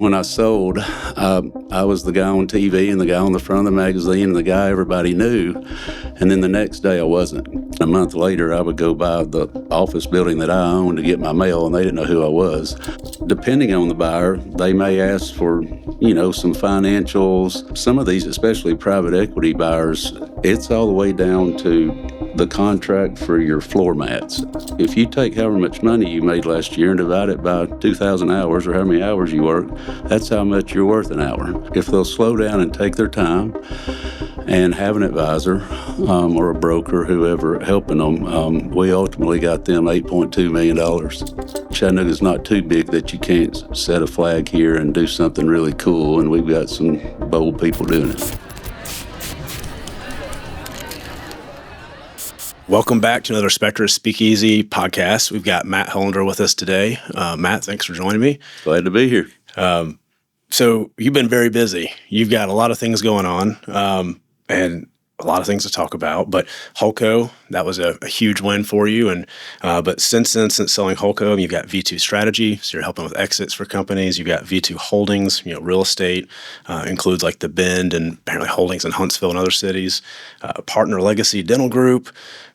When I sold, I was the guy on TV and the guy on the front of the magazine and the guy everybody knew. And then the next day I wasn't. A month later, I would go by the office building that I owned to get my mail, and they didn't know who I was. Depending on the buyer, they may ask for, some financials. Some of these, especially private equity buyers, it's all the way down to the contract for your floor mats. If you take however much money you made last year and divide it by 2,000 hours or how many hours you work, that's how much you're worth an hour. If they'll slow down and take their time and have an advisor or a broker, whoever helping them, we ultimately got them $8.2 million. Chattanooga's not too big that you can't set a flag here and do something really cool, and we've got some bold people doing it. Welcome back to another Spectruss Speakeasy podcast. We've got Matt Hullander with us today. Matt, thanks for joining me. Glad to be here. So you've been very busy. You've got a lot of things going on and a lot of things to talk about. But Hulkco, that was a huge win for you. And but since selling Hulkco, you've got V2 Strategy, so you're helping with exits for companies. You've got V2 Holdings, real estate, includes like the Bend and apparently holdings in Huntsville and other cities. Partner Legacy Dental Group.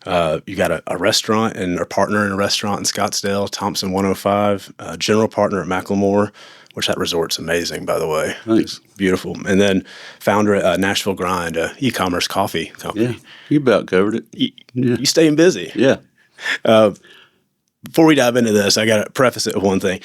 You got a restaurant and a partner in a restaurant in Scottsdale, Thompson 105. General partner at Macklemore, which that resort's amazing, by the way. Thanks. Beautiful. And then founder at Nashville Grind, e-commerce coffee company. Yeah, you about covered it. You staying busy. Yeah. Before we dive into this, I got to preface it with one thing.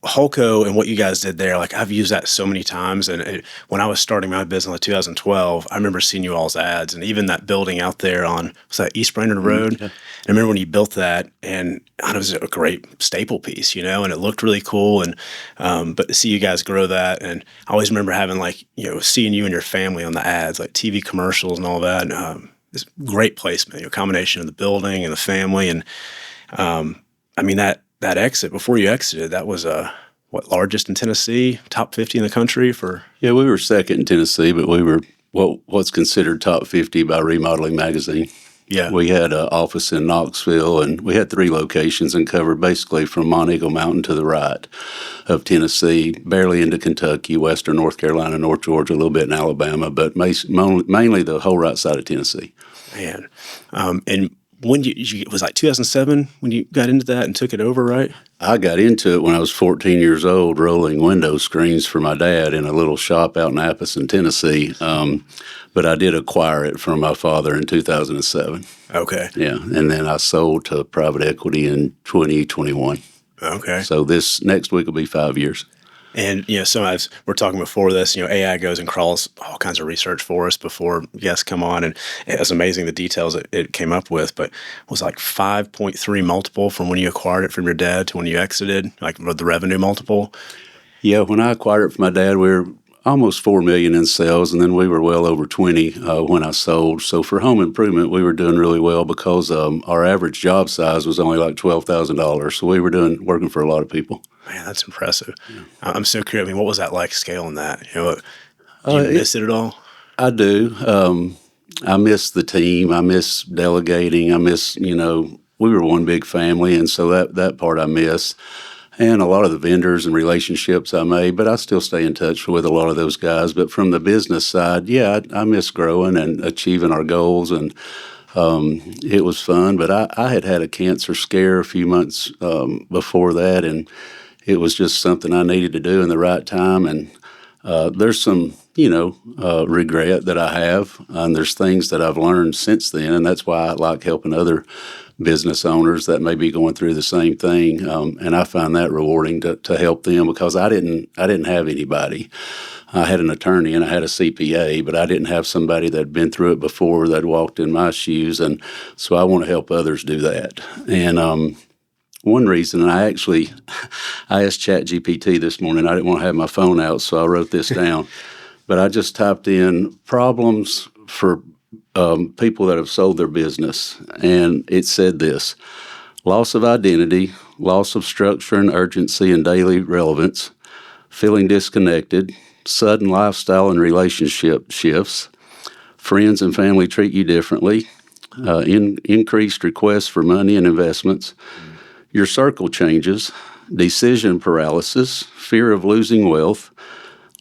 Hulkco and what you guys did there, like I've used that so many times. And when I was starting my business in 2012, I remember seeing you all's ads and even that building out there on, was that East Brainerd Road? Yeah. I remember when you built that, and it was a great staple piece, and it looked really cool. And but to see you guys grow that, and I always remember having seeing you and your family on the ads, like TV commercials and all that. And, it's great placement, a combination of the building and the family. And that exit, before you exited, that was largest in Tennessee, top 50 in the country for? Yeah, we were second in Tennessee, but we were what's considered top 50 by Remodeling Magazine. Yeah. We had an office in Knoxville, and we had 3 locations and covered basically from Monteagle Mountain to the right of Tennessee, barely into Kentucky, western North Carolina, North Georgia, a little bit in Alabama, but mainly the whole right side of Tennessee. Man. And when it was like 2007 when you got into that and took it over, right? I got into it when I was 14 years old, rolling window screens for my dad in a little shop out in Appleton, Tennessee. But I did acquire it from my father in 2007. Okay. Yeah, and then I sold to private equity in 2021. Okay. So this next week will be 5 years. And, so as we're talking before this, AI goes and crawls all kinds of research for us before guests come on. And it was amazing the details it came up with. But it was like 5.3 multiple from when you acquired it from your dad to when you exited, like the revenue multiple. Yeah, when I acquired it from my dad, we were almost $4 million in sales, and then we were well over 20 when I sold. So for home improvement, we were doing really well because our average job size was only like $12,000. So we were working for a lot of people. Man, that's impressive. Yeah. I'm so curious. What was that like scaling that? Do you miss it at all? I do. I miss the team. I miss delegating. I miss, we were one big family, and so that part I miss. And a lot of the vendors and relationships I made, but I still stay in touch with a lot of those guys. But from the business side, yeah, I miss growing and achieving our goals, and it was fun. But I had a cancer scare a few months before that, and it was just something I needed to do in the right time. And there's some, regret that I have, and there's things that I've learned since then, and that's why I like helping other business owners that may be going through the same thing, and I find that rewarding to help them, because I didn't have anybody. I had an attorney and I had a CPA, but I didn't have somebody that had been through it before, that walked in my shoes, and so I want to help others do that. And one reason, and I asked ChatGPT this morning. I didn't want to have my phone out, so I wrote this down. But I just typed in problems for people that have sold their business, and it said this: loss of identity, loss of structure and urgency and daily relevance, feeling disconnected, sudden lifestyle and relationship shifts, friends and family treat you differently, increased requests for money and investments, your circle changes, decision paralysis, fear of losing wealth,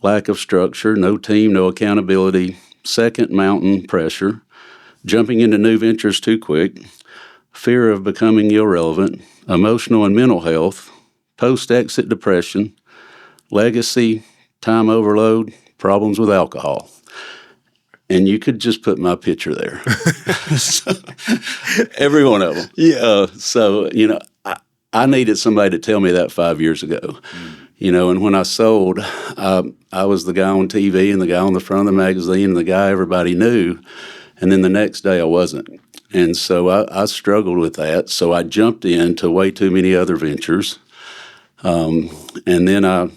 lack of structure, no team, no accountability, second, mountain pressure, jumping into new ventures too quick, fear of becoming irrelevant, emotional and mental health, post-exit depression, legacy, time overload, problems with alcohol. And you could just put my picture there. So, every one of them. Yeah. I needed somebody to tell me that 5 years ago. And when I sold, I was the guy on TV and the guy on the front of the magazine and the guy everybody knew. And then the next day I wasn't. And so I struggled with that. So I jumped into way too many other ventures. And then I,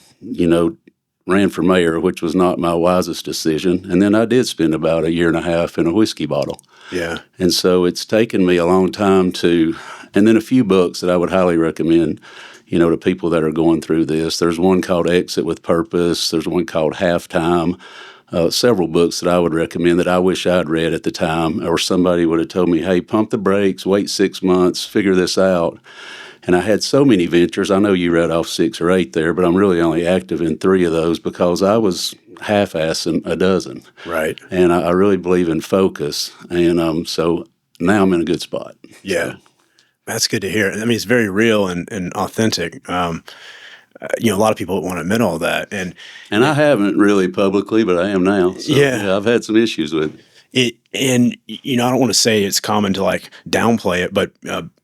ran for mayor, which was not my wisest decision. And then I did spend about 1.5 years in a whiskey bottle. Yeah. And so it's taken me a long time and then a few books that I would highly recommend, to people that are going through this. There's one called Exit with Purpose. There's one called Halftime. Several books that I would recommend that I wish I'd read at the time, or somebody would have told me, hey, pump the brakes, wait 6 months, figure this out. And I had so many ventures. I know you read off 6 or 8 there, but I'm really only active in 3 of those because I was half-assing a dozen. Right. And I really believe in focus. And so now I'm in a good spot. Yeah. That's good to hear. I mean, it's very real and authentic. A lot of people want to admit all that. And I haven't really publicly, but I am now. So, yeah, I've had some issues with it. I don't want to say it's common to like downplay it, but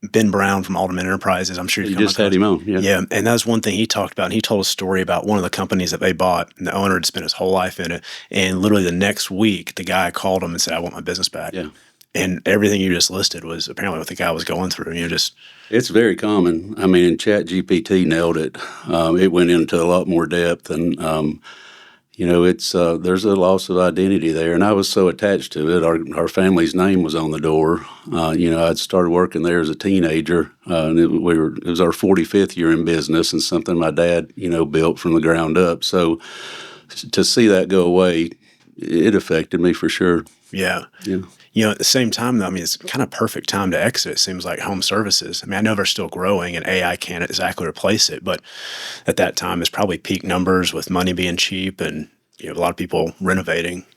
Ben Brown from Alderman Enterprises, I'm sure you just had him on. Yeah. And that's one thing he talked about. And he told a story about one of the companies that they bought, and the owner had spent his whole life in it. And literally the next week, the guy called him and said, I want my business back. Yeah. And everything you just listed was apparently what the guy was going through. It's very common. I mean, ChatGPT nailed it. It went into a lot more depth, and it's there's a loss of identity there. And I was so attached to it. Our family's name was on the door. I'd started working there as a teenager, and it was our 45th year in business, and something my dad built from the ground up. So to see that go away, it affected me for sure. Yeah. Yeah. At the same time, though, I mean, it's kind of perfect time to exit, it seems like, home services. I mean, I know they're still growing and AI can't exactly replace it, but at that time, it's probably peak numbers with money being cheap and a lot of people renovating.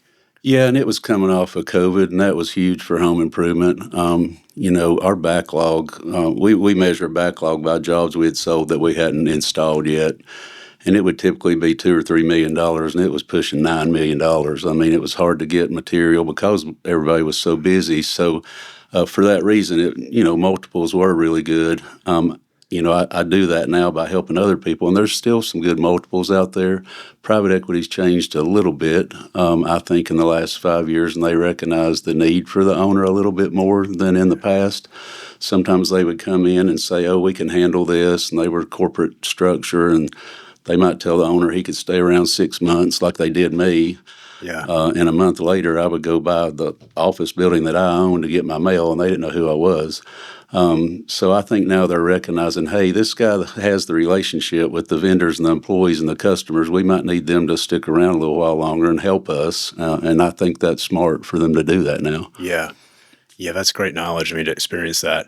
Yeah, and it was coming off of COVID, and that was huge for home improvement. Our backlog, we measure backlog by jobs we had sold that we hadn't installed yet. And it would typically be $2 or $3 million, and it was pushing $9 million. I mean, it was hard to get material because everybody was so busy. So for that reason, multiples were really good. I do that now by helping other people, and there's still some good multiples out there. Private equity's changed a little bit, I think, in the last 5 years, and they recognize the need for the owner a little bit more than in the past. Sometimes they would come in and say, oh, we can handle this, and they were corporate structure, and they might tell the owner he could stay around 6 months like they did me. Yeah. And a month later, I would go by the office building that I owned to get my mail, and they didn't know who I was. So I think now they're recognizing, hey, this guy has the relationship with the vendors and the employees and the customers. We might need them to stick around a little while longer and help us. And I think that's smart for them to do that now. Yeah. Yeah, that's great knowledge. I mean, to experience that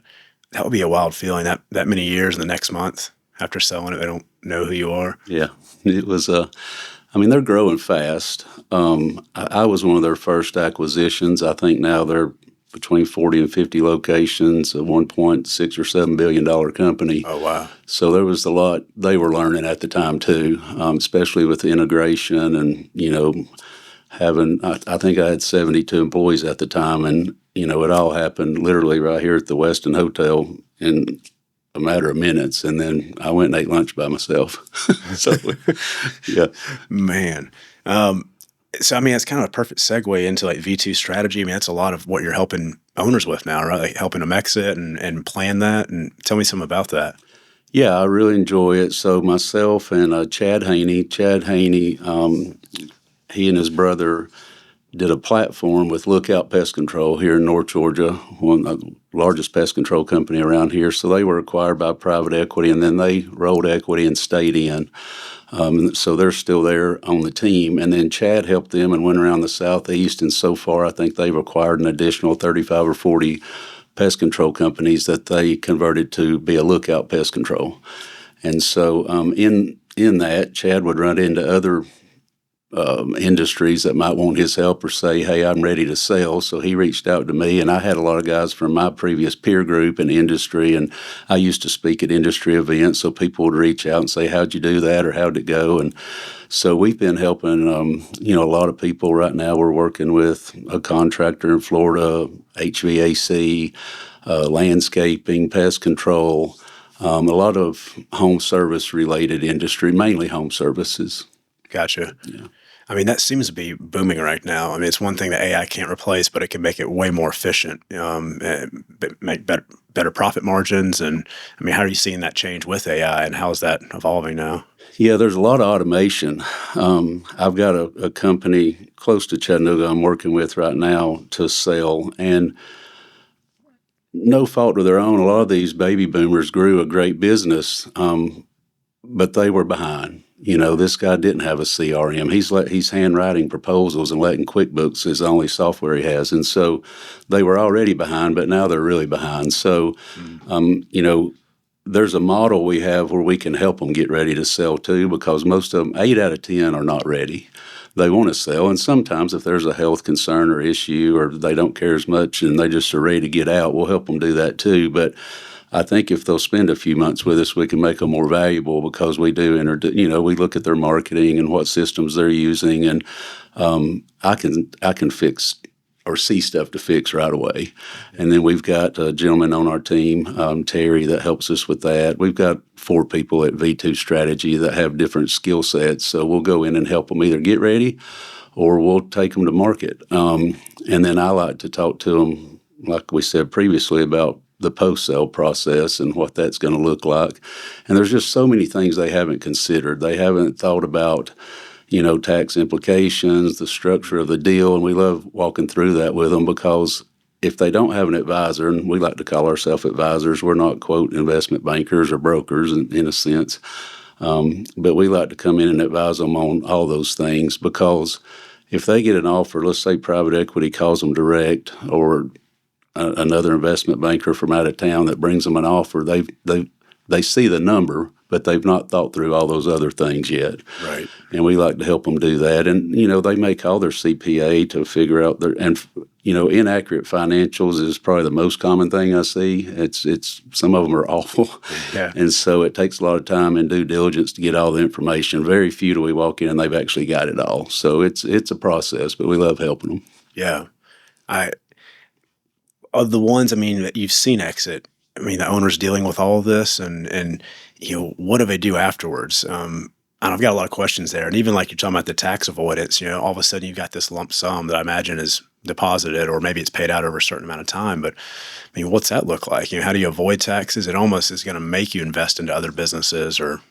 would be a wild feeling that many years in the next month after selling it. They don't know who you are. Yeah, it was, they're growing fast. I was one of their first acquisitions. I think now they're between 40 and 50 locations, a $1.6 or $7 billion company. Oh, wow. So there was a lot they were learning at the time, too, especially with the integration and, having, I think I had 72 employees at the time, and, it all happened literally right here at the Westin Hotel in a matter of minutes, and then I went and ate lunch by myself. So, yeah. Man. So, I mean, it's kind of a perfect segue into like V2 strategy. I mean, that's a lot of what you're helping owners with now, right? Like helping them exit and plan that. And tell me something about that. Yeah, I really enjoy it. So myself and Chad Haney, he and his brother did a platform with Lookout Pest Control here in North Georgia, one of the largest pest control company around here. So they were acquired by private equity, and then they rolled equity and stayed in. So they're still there on the team. And then Chad helped them and went around the Southeast, and so far I think they've acquired an additional 35 or 40 pest control companies that they converted to be a Lookout Pest Control. And so in that, Chad would run into other industries that might want his help or say, hey, I'm ready to sell. So he reached out to me, and I had a lot of guys from my previous peer group and industry, and I used to speak at industry events, so people would reach out and say, how'd you do that, or how'd it go? And so we've been helping, a lot of people. Right now we're working with a contractor in Florida, HVAC, landscaping, pest control, a lot of home service related industry, mainly home services. Gotcha. Yeah. I mean, that seems to be booming right now. I mean, it's one thing that AI can't replace, but it can make it way more efficient, and make better profit margins. And I mean, how are you seeing that change with AI, and how is that evolving now? Yeah, there's a lot of automation. I've got a company close to Chattanooga I'm working with right now to sell, and no fault of their own, a lot of these baby boomers grew a great business, but they were behind. This guy didn't have a CRM. He's handwriting proposals and letting QuickBooks is the only software he has. And so they were already behind, but now they're really behind. So, there's a model we have where we can help them get ready to sell too, because most of them, 8 out of 10, are not ready. They want to sell, and sometimes if there's a health concern or issue, or they don't care as much and they just are ready to get out, we'll help them do that too. But I think if they'll spend a few months with us, we can make them more valuable, because we do we look at their marketing and what systems they're using, and I can fix or see stuff to fix right away. And then we've got a gentleman on our team, Terry, that helps us with that. We've got 4 people at V2 Strategy that have different skill sets, so we'll go in and help them either get ready or we'll take them to market. And then I like to talk to them, like we said previously, about the post-sale process and what that's going to look like. And there's just so many things they haven't considered. They haven't thought about, tax implications, the structure of the deal, and we love walking through that with them, because if they don't have an advisor, and we like to call ourselves advisors, we're not, quote, investment bankers or brokers in a sense, but we like to come in and advise them on all those things, because if they get an offer, let's say private equity calls them direct, or another investment banker from out of town that brings them an offer, they see the number, but they've not thought through all those other things yet. Right. And we like to help them do that. And, they may call their CPA to figure out inaccurate financials is probably the most common thing I see. It's some of them are awful. Yeah. And so it takes a lot of time and due diligence to get all the information. Very few do we walk in and they've actually got it all. So it's a process, but we love helping them. Yeah. Of the ones, that you've seen exit, the owner's dealing with all of this, and what do they do afterwards? And I've got a lot of questions there. And even like you're talking about the tax avoidance, all of a sudden you've got this lump sum that I imagine is deposited, or maybe it's paid out over a certain amount of time. But what's that look like? How do you avoid taxes? It almost is going to make you invest into other businesses or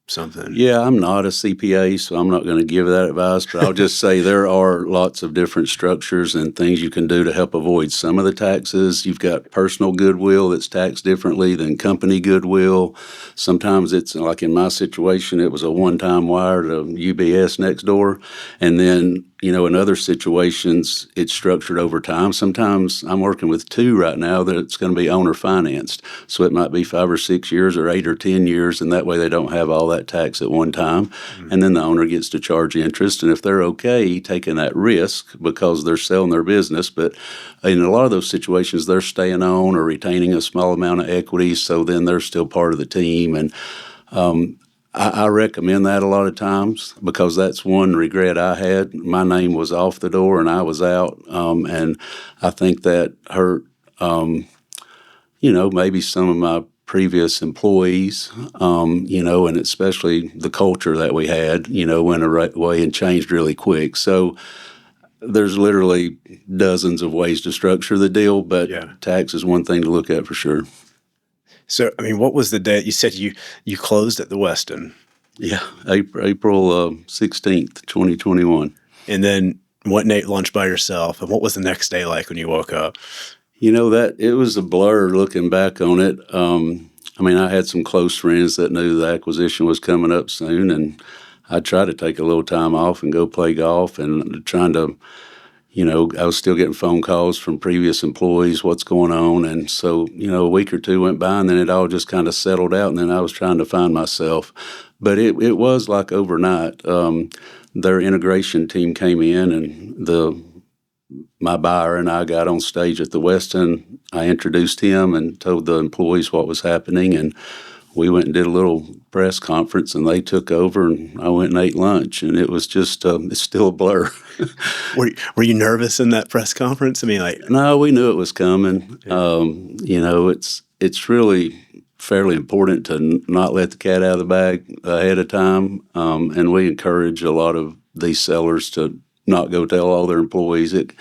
something. Yeah, I'm not a CPA, so I'm not going to give that advice, but I'll just say there are lots of different structures and things you can do to help avoid some of the taxes. You've got personal goodwill that's taxed differently than company goodwill. Sometimes it's, like in my situation, it was a one-time wire to UBS next door, and then in other situations, it's structured over time. Sometimes I'm working with 2 right now that it's going to be owner financed. So it might be 5 or 6 years or 8 or 10 years, and that way they don't have all that tax at one time. Mm-hmm. And then the owner gets to charge interest. And if they're okay taking that risk because they're selling their business, but in a lot of those situations, they're staying on or retaining a small amount of equity, so then they're still part of the team. And I recommend that a lot of times, because that's one regret I had. My name was off the door and I was out, and I think that hurt, maybe some of my previous employees, and especially the culture that we had, went away and changed really quick. So there's literally dozens of ways to structure the deal, but tax is one thing to look at for sure. So, what was the day you said you closed at the Westin? Yeah, April 16th, 2021. And then went and ate lunch by yourself. And what was the next day like when you woke up? That it was a blur looking back on it. I had some close friends that knew the acquisition was coming up soon, and I tried to take a little time off and go play golf, and trying to I was still getting phone calls from previous employees, what's going on. And so, a week or two went by and then it all just kind of settled out. And then I was trying to find myself. But it was like overnight. Their integration team came in and my buyer and I got on stage at the Westin. I introduced him and told the employees what was happening. And we went and did a little press conference and they took over and I went and ate lunch and it was just, it's still a blur. Were you nervous in that press conference? I mean, like, No, we knew it was coming. Yeah. It's really fairly important to not let the cat out of the bag ahead of time. And we encourage a lot of these sellers to not go tell all their employees. It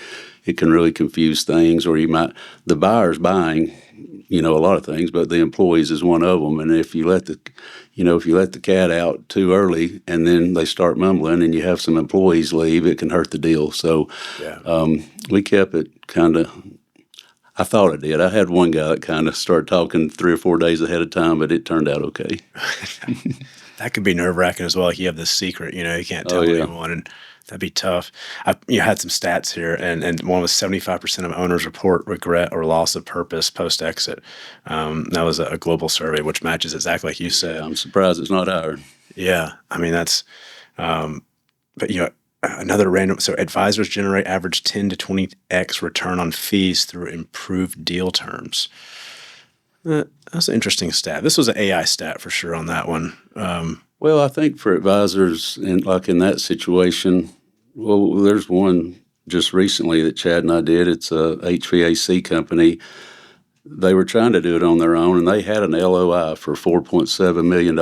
can really confuse things, or the buyer's buying, a lot of things, but the employees is one of them. And if you let the cat out too early and then they start mumbling and you have some employees leave, it can hurt the deal. So we kept it kind of, I thought I did. I had one guy that kind of started talking 3 or 4 days ahead of time, but it turned out okay. That could be nerve-wracking as well. Like you have this secret, you can't tell anyone, and that'd be tough. I had some stats here, and one was 75% of owners report regret or loss of purpose post-exit. That was a global survey, which matches exactly like you said. I'm surprised it's not higher. Yeah, I mean that's, but another random. So advisors generate average 10 to 20x return on fees through improved deal terms. That's an interesting stat. This was an AI stat for sure on that one. Well, I think for advisors in that situation, well, there's one just recently that Chad and I did. It's a HVAC company. They were trying to do it on their own, and they had an LOI for $4.7 million.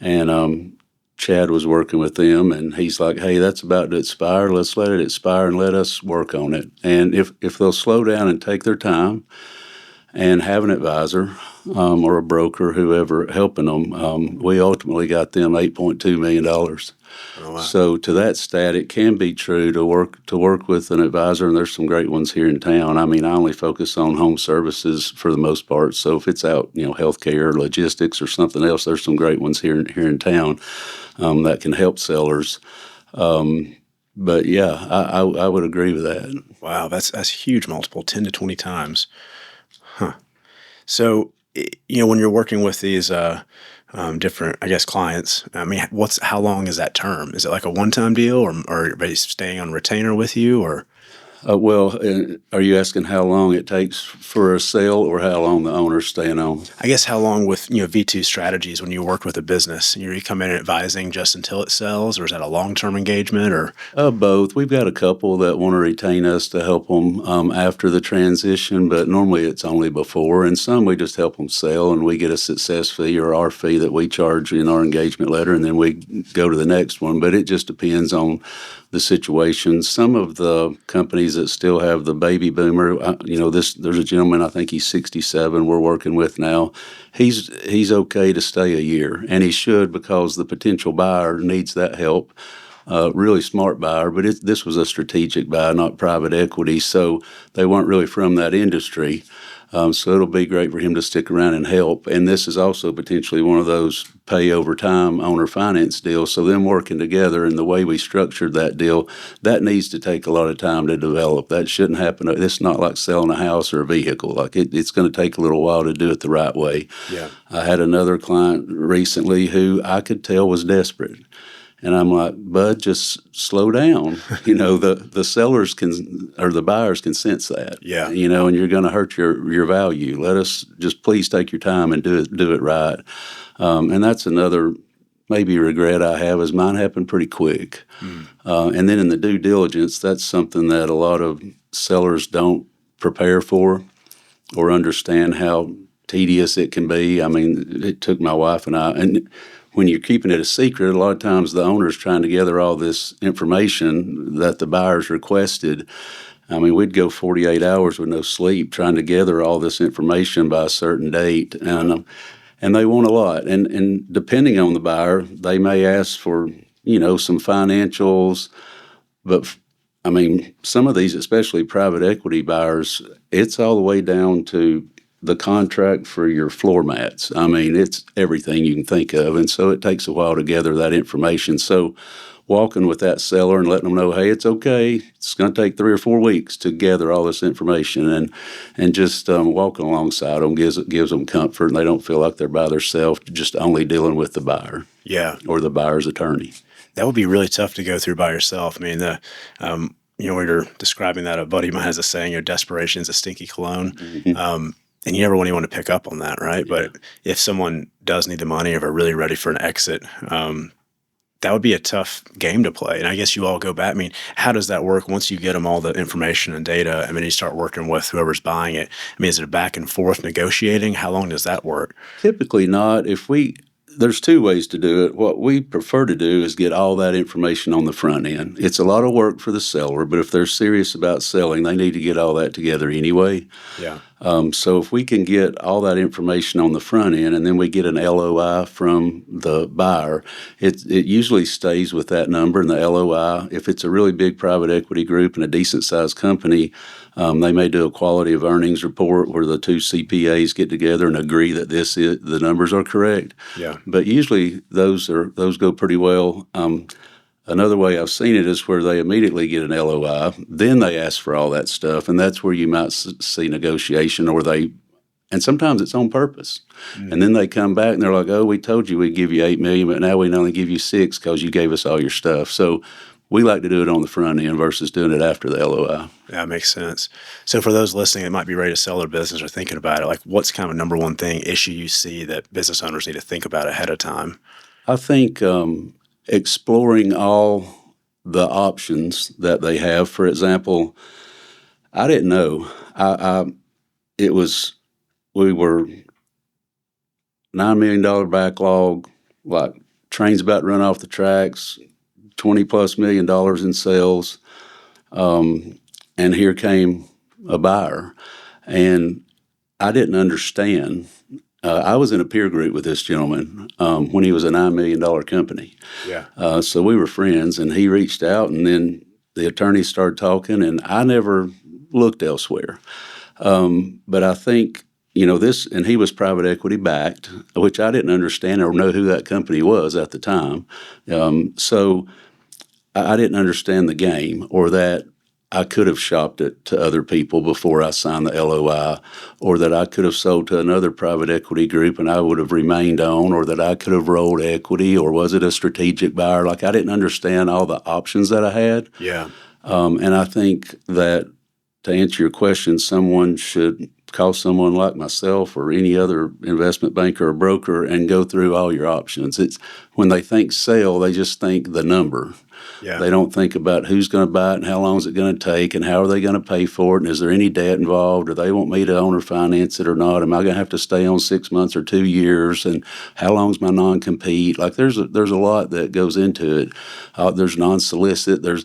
And Chad was working with them, and he's like, hey, that's about to expire. Let's let it expire and let us work on it. And if they'll slow down and take their time and have an advisor or a broker, whoever helping them, we ultimately got them $8.2 million. Oh, wow. So to that stat, it can be true to work with an advisor, and there's some great ones here in town. I mean, I only focus on home services for the most part. So if it's out, healthcare, logistics, or something else, there's some great ones here in town that can help sellers. But yeah, I would agree with that. Wow, that's huge multiple, 10 to 20 times. Huh. So, when you're working with these different, I guess, clients, I mean, how long is that term? Is it like a one-time deal, or are they staying on retainer with you, or? Are you asking how long it takes for a sale or how long the owner's staying on? I guess how long with, V2 strategies when you work with a business? You come in advising just until it sells, or is that a long-term engagement, or? Both. We've got a couple that want to retain us to help them after the transition, but normally it's only before. And some we just help them sell, and we get a success fee or our fee that we charge in our engagement letter, and then we go to the next one. But it just depends on the situation. Some of the companies that still have the baby boomer, there's a gentleman, I think he's 67, we're working with now. He's okay to stay a year, and he should, because the potential buyer needs that help. Really smart buyer, but this was a strategic buy, not private equity, so they weren't really from that industry. So it'll be great for him to stick around and help. And this is also potentially one of those pay over time owner finance deals. So them working together, and the way we structured that deal, that needs to take a lot of time to develop. That shouldn't happen. It's not like selling a house or a vehicle. Like it's going to take a little while to do it the right way. Yeah. I had another client recently who I could tell was desperate. And I'm like, bud, just slow down. The sellers or the buyers can sense that. Yeah. And you're going to hurt your value. Let us just please take your time and do it right. And that's another maybe regret I have, is mine happened pretty quick. And then in the due diligence, that's something that a lot of sellers don't prepare for or understand how tedious it can be. I mean, it took my wife and I, and when you're keeping it a secret, a lot of times the owner's trying to gather all this information that the buyers requested. I mean, we'd go 48 hours with no sleep trying to gather all this information by a certain date, and they want a lot. And depending on the buyer, they may ask for, some financials, but I mean, some of these, especially private equity buyers, it's all the way down to the contract for your floor mats. I mean, it's everything you can think of. And so it takes a while to gather that information. So walking with that seller and letting them know, hey, it's okay. It's going to take 3 or 4 weeks to gather all this information, and just walking alongside them gives them comfort, and they don't feel like they're by themselves, just only dealing with the buyer. Yeah. Or the buyer's attorney. That would be really tough to go through by yourself. I mean, when you're describing that, a buddy of mine has a saying, desperation is a stinky cologne. Mm-hmm. And you never want anyone to pick up on that, right? Yeah. But if someone does need the money or are really ready for an exit, that would be a tough game to play. And I guess you all go back. I mean, how does that work once you get them all the information and data? I mean, you start working with whoever's buying it. I mean, is it a back and forth negotiating? How long does that work? Typically not. There's 2 ways to do it. What we prefer to do is get all that information on the front end. It's a lot of work for the seller, but if they're serious about selling, they need to get all that together anyway. Yeah. So if we can get all that information on the front end and then we get an LOI from the buyer, it usually stays with that number. And the LOI, if it's a really big private equity group and a decent sized company, they may do a quality of earnings report where the 2 CPAs get together and agree that the numbers are correct. Yeah. But usually those go pretty well. Another way I've seen it is where they immediately get an LOI, then they ask for all that stuff, and that's where you might see negotiation, and sometimes it's on purpose. Mm-hmm. And then they come back and they're like, "Oh, we told you we'd give you $8 million, but now we only give you $6 million because you gave us all your stuff." So we like to do it on the front end versus doing it after the LOI. Yeah, makes sense. So for those listening that might be ready to sell their business or thinking about it, like what's kind of a number one issue you see that business owners need to think about ahead of time? I think exploring all the options that they have. For example, I didn't know. We were $9 million backlog, like trains about to run off the tracks, $20+ million in sales, and here came a buyer, and I didn't understand. I was in a peer group with this gentleman when he was a $9 million company. Yeah. So we were friends, and he reached out, and then the attorneys started talking, and I never looked elsewhere. But I think, this, and he was private equity backed, which I didn't understand or know who that company was at the time. So I didn't understand the game, or that I could have shopped it to other people before I signed the LOI, or that I could have sold to another private equity group and I would have remained on, or that I could have rolled equity, or was it a strategic buyer? Like, I didn't understand all the options that I had. Yeah. And I think that, to answer your question, someone should call someone like myself or any other investment banker or broker and go through all your options. It's when they think sale, they just think the number. Yeah. They don't think about who's going to buy it and how long is it going to take and how are they going to pay for it and is there any debt involved, or they want me to own or finance it or not? Am I going to have to stay on 6 months or 2 years, and how long is my non-compete? Like, there's a lot that goes into it. There's non-solicit. There's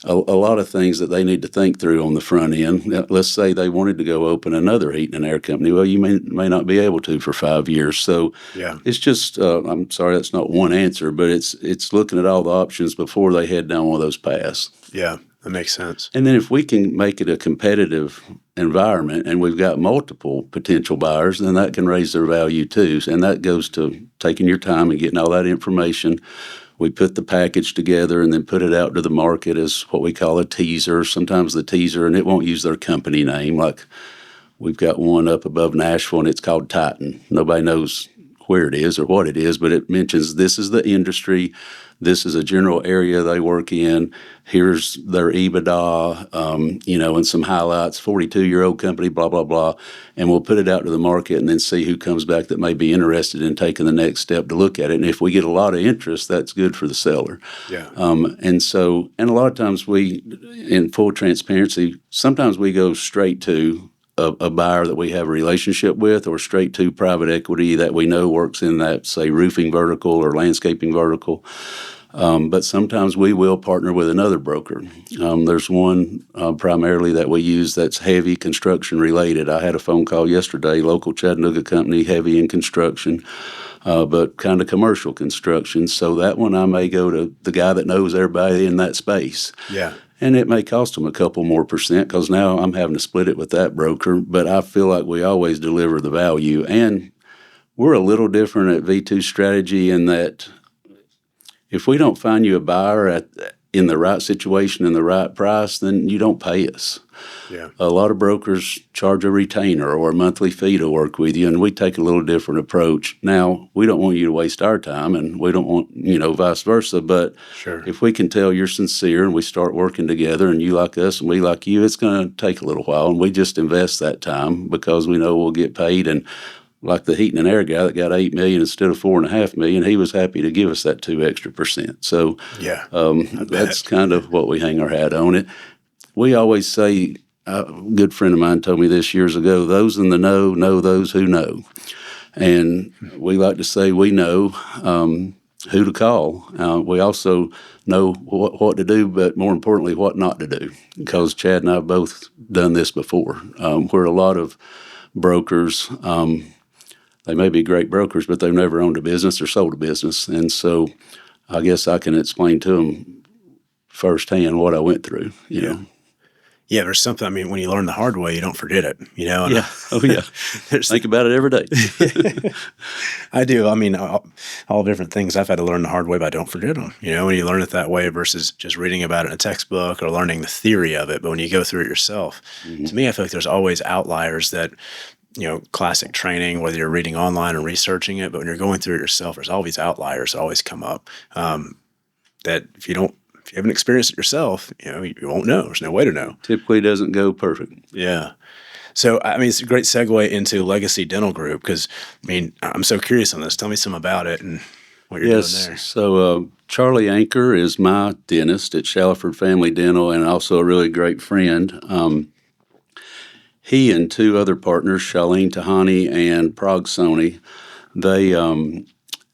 a lot of things that they need to think through on the front end. Let's say they wanted to go open another heating and air company. Well, you may not be able to for 5 years. So yeah. It's just, I'm sorry, that's not one answer, but it's looking at all the options before they head down one of those paths. Yeah, that makes sense. And then if we can make it a competitive environment and we've got multiple potential buyers, then that can raise their value too. And that goes to taking your time and getting all that information. We put the package together and then put it out to the market as what we call a teaser. Sometimes the teaser, and it won't use their company name. Like, we've got one up above Nashville, and it's called Titan. Nobody knows where it is or what it is, but it mentions this is the industry, this is a general area they work in, here's their EBITDA, and some highlights, 42-year-old company, blah, blah, blah, and we'll put it out to the market and then see who comes back that may be interested in taking the next step to look at it. And if we get a lot of interest, that's good for the seller. Yeah. And a lot of times we, in full transparency, sometimes we go straight to a buyer that we have a relationship with, or straight to private equity that we know works in that, say, roofing vertical or landscaping vertical. But sometimes we will partner with another broker. There's one primarily that we use that's heavy construction related. I had a phone call yesterday, local Chattanooga company, heavy in construction, but kind of commercial construction. So that one I may go to the guy that knows everybody in that space. Yeah. And it may cost them a couple more percent because now I'm having to split it with that broker, but I feel like we always deliver the value. And we're a little different at V2 Strategy in that if we don't find you a buyer in the right situation and the right price, then you don't pay us. Yeah. A lot of brokers charge a retainer or a monthly fee to work with you, and we take a little different approach. Now, we don't want you to waste our time, and we don't want, vice versa, but Sure. if we can tell you're sincere and we start working together and you like us and we like you, it's going to take a little while, and we just invest that time because we know we'll get paid. And like the heating and air guy that got $8 million instead of $4.5 million, he was happy to give us that 2 extra percent. So Yeah, that's kind of what we hang our hat on. It. We always say, a good friend of mine told me this years ago, those in the know those who know. And we like to say we know who to call. We also know what to do, but more importantly, what not to do, because Chad and I have both done this before. Where a lot of brokers, they may be great brokers, but they've never owned a business or sold a business. And so I guess I can explain to them firsthand what I went through, you know. Yeah, there's something, I mean, when you learn the hard way, you don't forget it, And Yeah. Oh, yeah. Think about it every day. I do. I mean, all different things I've had to learn the hard way, but I don't forget them. When you learn it that way versus just reading about it in a textbook or learning the theory of it. But when you go through it yourself, to me, I feel like there's always outliers that, classic training, whether you're reading online and researching it, but when you're going through it yourself, there's all these outliers that always come up that if you haven't experienced it yourself, you won't know. There's no way to know. Typically doesn't go perfect. Yeah. So, I mean, it's a great segue into Legacy Dental Group because, I mean, I'm so curious on this. Tell me some about it and what you're doing there. So Charlie Anker is my dentist at Shallowford Family Dental and also a really great friend. He and 2 other partners, Charlene Tahani and Prague Sony, they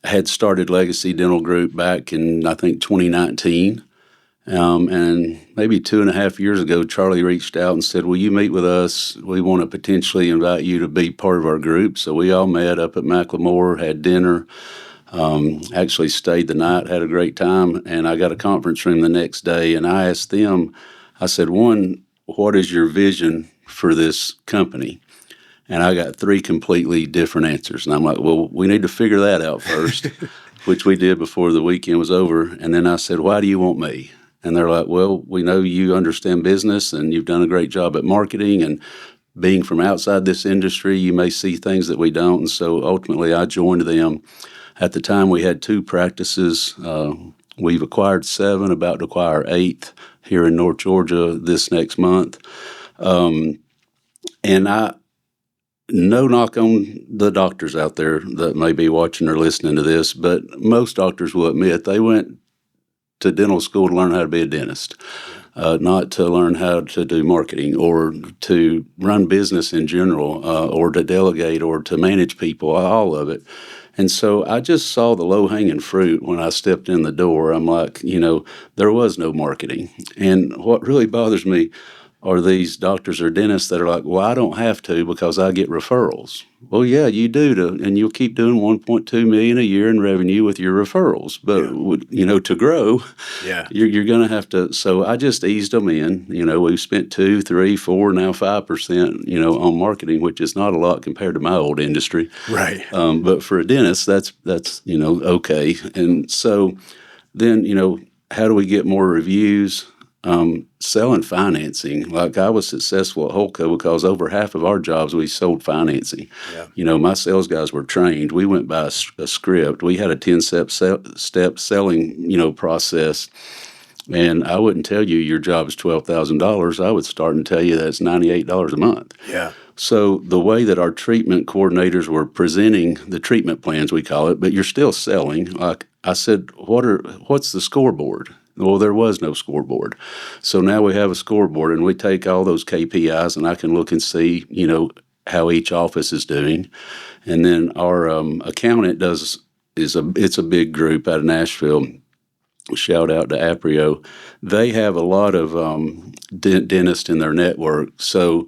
had started Legacy Dental Group back in, I think, 2019. And maybe 2.5 years ago, Charlie reached out and said, will you meet with us? We want to potentially invite you to be part of our group. So we all met up at McLemore, had dinner, actually stayed the night, had a great time. And I got a conference room the next day. And I asked them, I said, one, what is your vision for this company? And I got 3 completely different answers. And I'm like, well, we need to figure that out first, which we did before the weekend was over. And then I said, why do you want me? And they're like, well, we know you understand business and you've done a great job at marketing, and being from outside this industry, you may see things that we don't. And so ultimately I joined them. At the time we had 2 practices. We've acquired 7, about to acquire 8th here in North Georgia this next month. And no knock on the doctors out there that may be watching or listening to this, but most doctors will admit they went to dental school to learn how to be a dentist, not to learn how to do marketing or to run business in general, or to delegate or to manage people, all of it. And so I just saw the low-hanging fruit when I stepped in the door. I'm like, there was no marketing. And what really bothers me are these doctors or dentists that are like, well, I don't have to because I get referrals. Well, yeah, you do, and you'll keep doing $1.2 million a year in revenue with your referrals. But, to grow, you're going to have to. So I just eased them in. We've spent 2, 3, 4, now 5%, on marketing, which is not a lot compared to my old industry. Right. But for a dentist, that's okay. And so then, how do we get more reviews? Selling financing. Like I was successful at Hulkco because over half of our jobs we sold financing. Yeah. My sales guys were trained. We went by a script. We had a 10-step selling, process. And I wouldn't tell you your job is $12,000. I would start and tell you that it's $98 a month. Yeah. So the way that our treatment coordinators were presenting the treatment plans, we call it, but you're still selling. Like I said, what's the scoreboard? Well, there was no scoreboard. So now we have a scoreboard, and we take all those KPIs, and I can look and see, how each office is doing. And then our accountant it's a big group out of Nashville. Shout out to Aprio. They have a lot of dentists in their network. So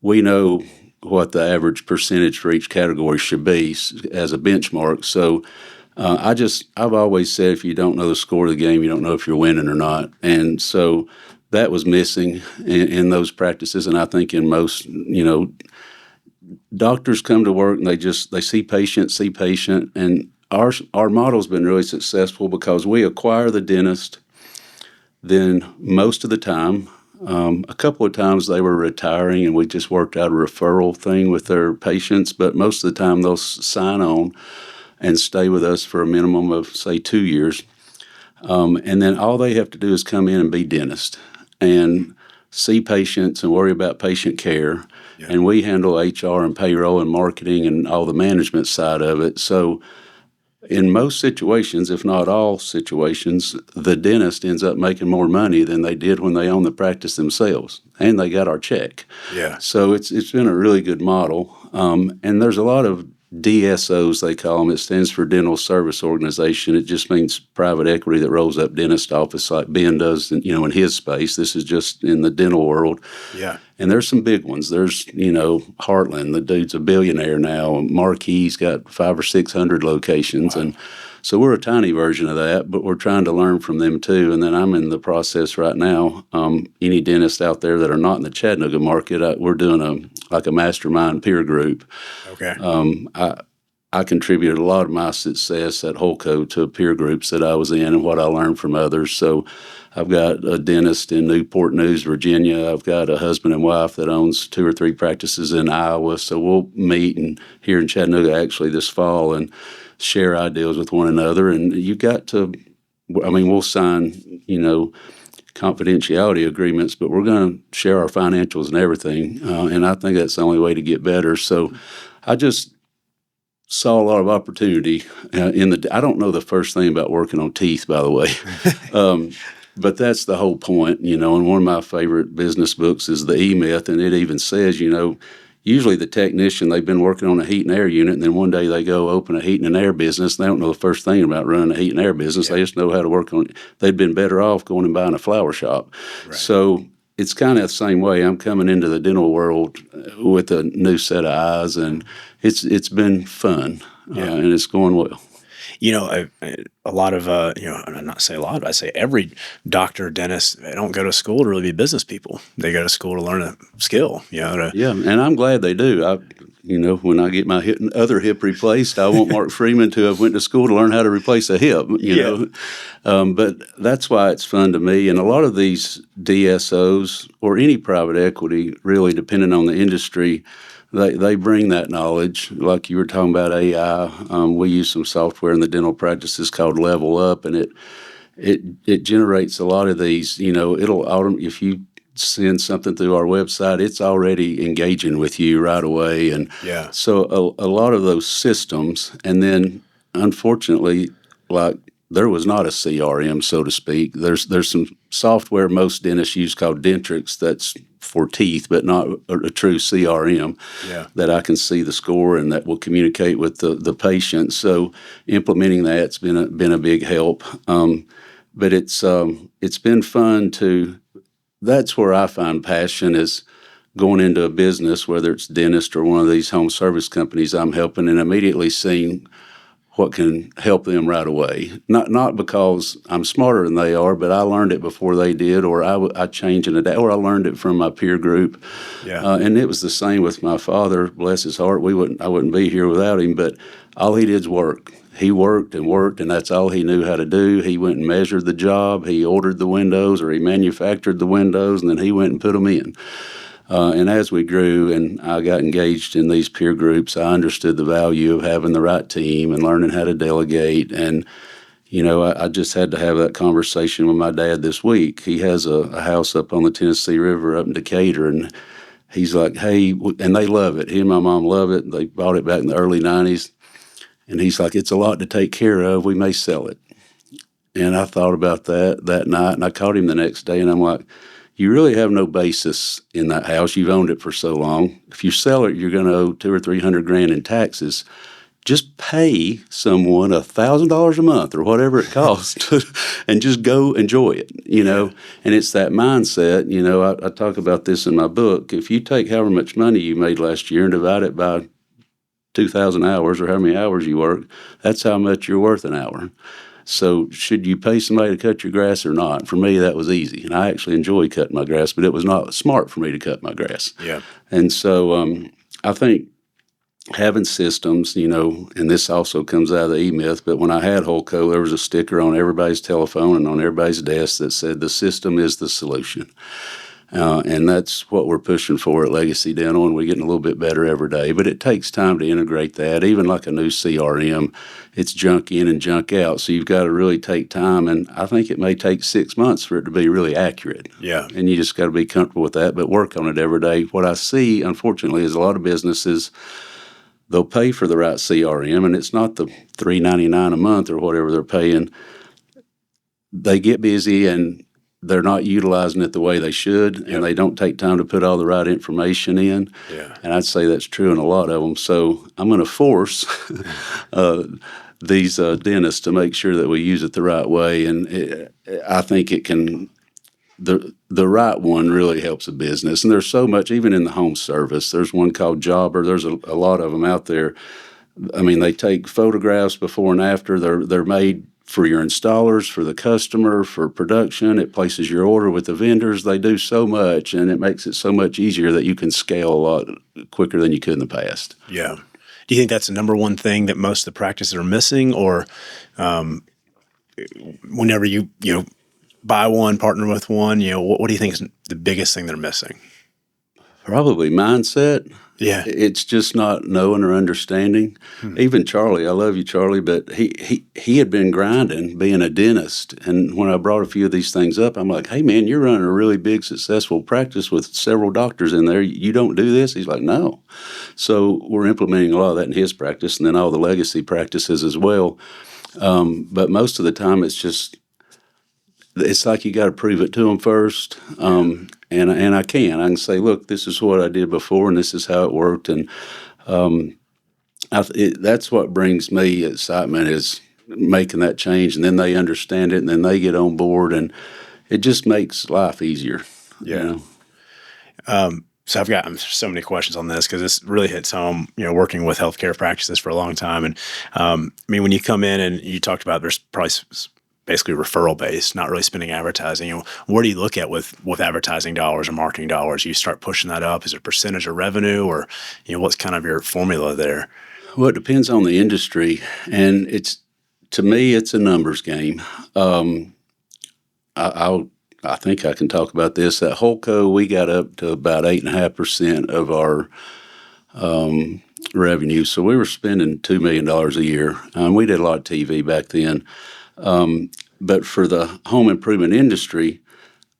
we know what the average percentage for each category should be as a benchmark. So I've always said if you don't know the score of the game, you don't know if you're winning or not. And so that was missing in those practices, and I think in most, doctors come to work and they see patient, and our model's been really successful because we acquire the dentist. Then most of the time, a couple of times they were retiring, and we just worked out a referral thing with their patients. But most of the time they'll sign on and stay with us for a minimum of, say, 2 years. And then all they have to do is come in and be dentist and see patients and worry about patient care. Yeah. And we handle HR and payroll and marketing and all the management side of it. So in most situations, if not all situations, the dentist ends up making more money than they did when they owned the practice themselves, and they got our check. Yeah. So it's been a really good model, and there's a lot of DSOs, they call them. It stands for Dental Service Organization. It just means private equity that rolls up dentist office like Ben does, in his space. This is just in the dental world. Yeah. And there's some big ones. There's, Heartland. The dude's a billionaire now. Marquis got 500 or 600 locations. Wow. And so we're a tiny version of that, but we're trying to learn from them too. And then I'm in the process right now. Any dentists out there that are not in the Chattanooga market, we're doing a mastermind peer group. Okay. I contributed a lot of my success at Hulkco to peer groups that I was in and what I learned from others. So I've got a dentist in Newport News, Virginia. I've got a husband and wife that owns 2 or 3 practices in Iowa. So we'll meet here in Chattanooga actually this fall and share ideas with one another. And you got to, we'll sign, confidentiality agreements, but we're going to share our financials and everything. And I think that's the only way to get better. So I just saw a lot of opportunity I don't know the first thing about working on teeth, by the way. But that's the whole point, and one of my favorite business books is The E-Myth, and it even says, usually the technician, they've been working on a heat and air unit, and then one day they go open a heat and air business. They don't know the first thing about running a heat and air business. Yeah. They just know how to work on it. They'd been better off going and buying a flower shop. Right. So it's kind of the same way. I'm coming into the dental world with a new set of eyes, and it's been fun, and it's going well. A lot of, not say a lot, but I say every doctor, dentist, they don't go to school to really be business people. They go to school to learn a skill, Yeah, and I'm glad they do. When I get my other hip replaced, I want Mark Freeman to have went to school to learn how to replace a hip, know. But that's why it's fun to me. And a lot of these DSOs or any private equity, really depending on the industry, they bring that knowledge. Like you were talking about AI, we use some software in the dental practices called Level Up, and it generates a lot of these. If you send something through our website, it's already engaging with you right away. And so a lot of those systems, and then unfortunately, like there was not a CRM, so to speak. There's some software most dentists use called Dentrix that's for teeth, but not a true CRM that I can see the score and that will communicate with the patient. So implementing that's been a big help. But it's been fun to. That's where I find passion is going into a business, whether it's dentist or one of these home service companies I'm helping, and immediately seeing what can help them right away. Not because I'm smarter than they are, but I learned it before they did, or I changed and adapt, or I learned it from my peer group. Yeah. And it was the same with my father, bless his heart. I wouldn't be here without him, but all he did was work. He worked, and that's all he knew how to do. He went and measured the job. He ordered the windows, or he manufactured the windows, and then he went and put them in. And as we grew and I got engaged in these peer groups, I understood the value of having the right team and learning how to delegate. And, I just had to have that conversation with my dad this week. He has a house up on the Tennessee River up in Decatur, and he's like, hey, and they love it. He and my mom love it. They bought it back in the early 90s. And he's like, it's a lot to take care of. We may sell it. And I thought about that night, and I called him the next day, and I'm like, you really have no basis in that house. You've owned it for so long. If you sell it, you're going to owe $200,000 or $300,000 in taxes. Just pay someone $1,000 a month or whatever it costs, and just go enjoy it. And it's that mindset. I talk about this in my book. If you take however much money you made last year and divide it by 2,000 hours or how many hours you work, that's how much you're worth an hour. So should you pay somebody to cut your grass or not? For me, that was easy. And I actually enjoy cutting my grass, but it was not smart for me to cut my grass. Yeah. And so I think having systems, and this also comes out of the E-Myth, but when I had Hulkco, there was a sticker on everybody's telephone and on everybody's desk that said, the system is the solution. And that's what we're pushing for at Legacy Dental, and we're getting a little bit better every day. But it takes time to integrate that. Even like a new CRM, it's junk in and junk out. So you've got to really take time, and I think it may take 6 months for it to be really accurate. Yeah. And you just got to be comfortable with that, but work on it every day. What I see, unfortunately, is a lot of businesses, they'll pay for the right CRM, and it's not the $3.99 a month or whatever they're paying. They get busy and they're not utilizing it the way they should, and they don't take time to put all the right information in. Yeah. And I'd say that's true in a lot of them. So I'm going to force these dentists to make sure that we use it the right way. And I think it can. The right one really helps a business. And there's so much, even in the home service. There's one called Jobber. There's a lot of them out there. I mean, they take photographs before and after. They're made for your installers, for the customer, for production. It places your order with the vendors. They do so much, and it makes it so much easier that you can scale a lot quicker than you could in the past. Yeah. Do you think that's the number one thing that most of the practices are missing, or whenever you buy one, partner with one, what do you think is the biggest thing they're missing? Probably mindset. Yeah. It's just not knowing or understanding. Even Charlie, I love you, Charlie, but he had been grinding being a dentist. And when I brought a few of these things up, I'm like, hey, man, you're running a really big, successful practice with several doctors in there. You don't do this? He's like, no. So we're implementing a lot of that in his practice and then all the legacy practices as well. But most of the time it's like you got to prove it to them first. And I can say, look, this is what I did before, and this is how it worked. And that's what brings me excitement, is making that change. And then they understand it, and then they get on board, and it just makes life easier. Yeah. So I've got so many questions on this because this really hits home, working with healthcare practices for a long time. And when you come in and you talked about there's probably basically referral based, not really spending advertising. Where do you look at with advertising dollars or marketing dollars? You start pushing that up. Is it a percentage of revenue, or what's kind of your formula there? Well, it depends on the industry, and to me it's a numbers game. I think I can talk about this. At Hulkco, we got up to about 8.5% of our revenue, so we were spending $2 million a year. We did a lot of TV back then. But for the home improvement industry,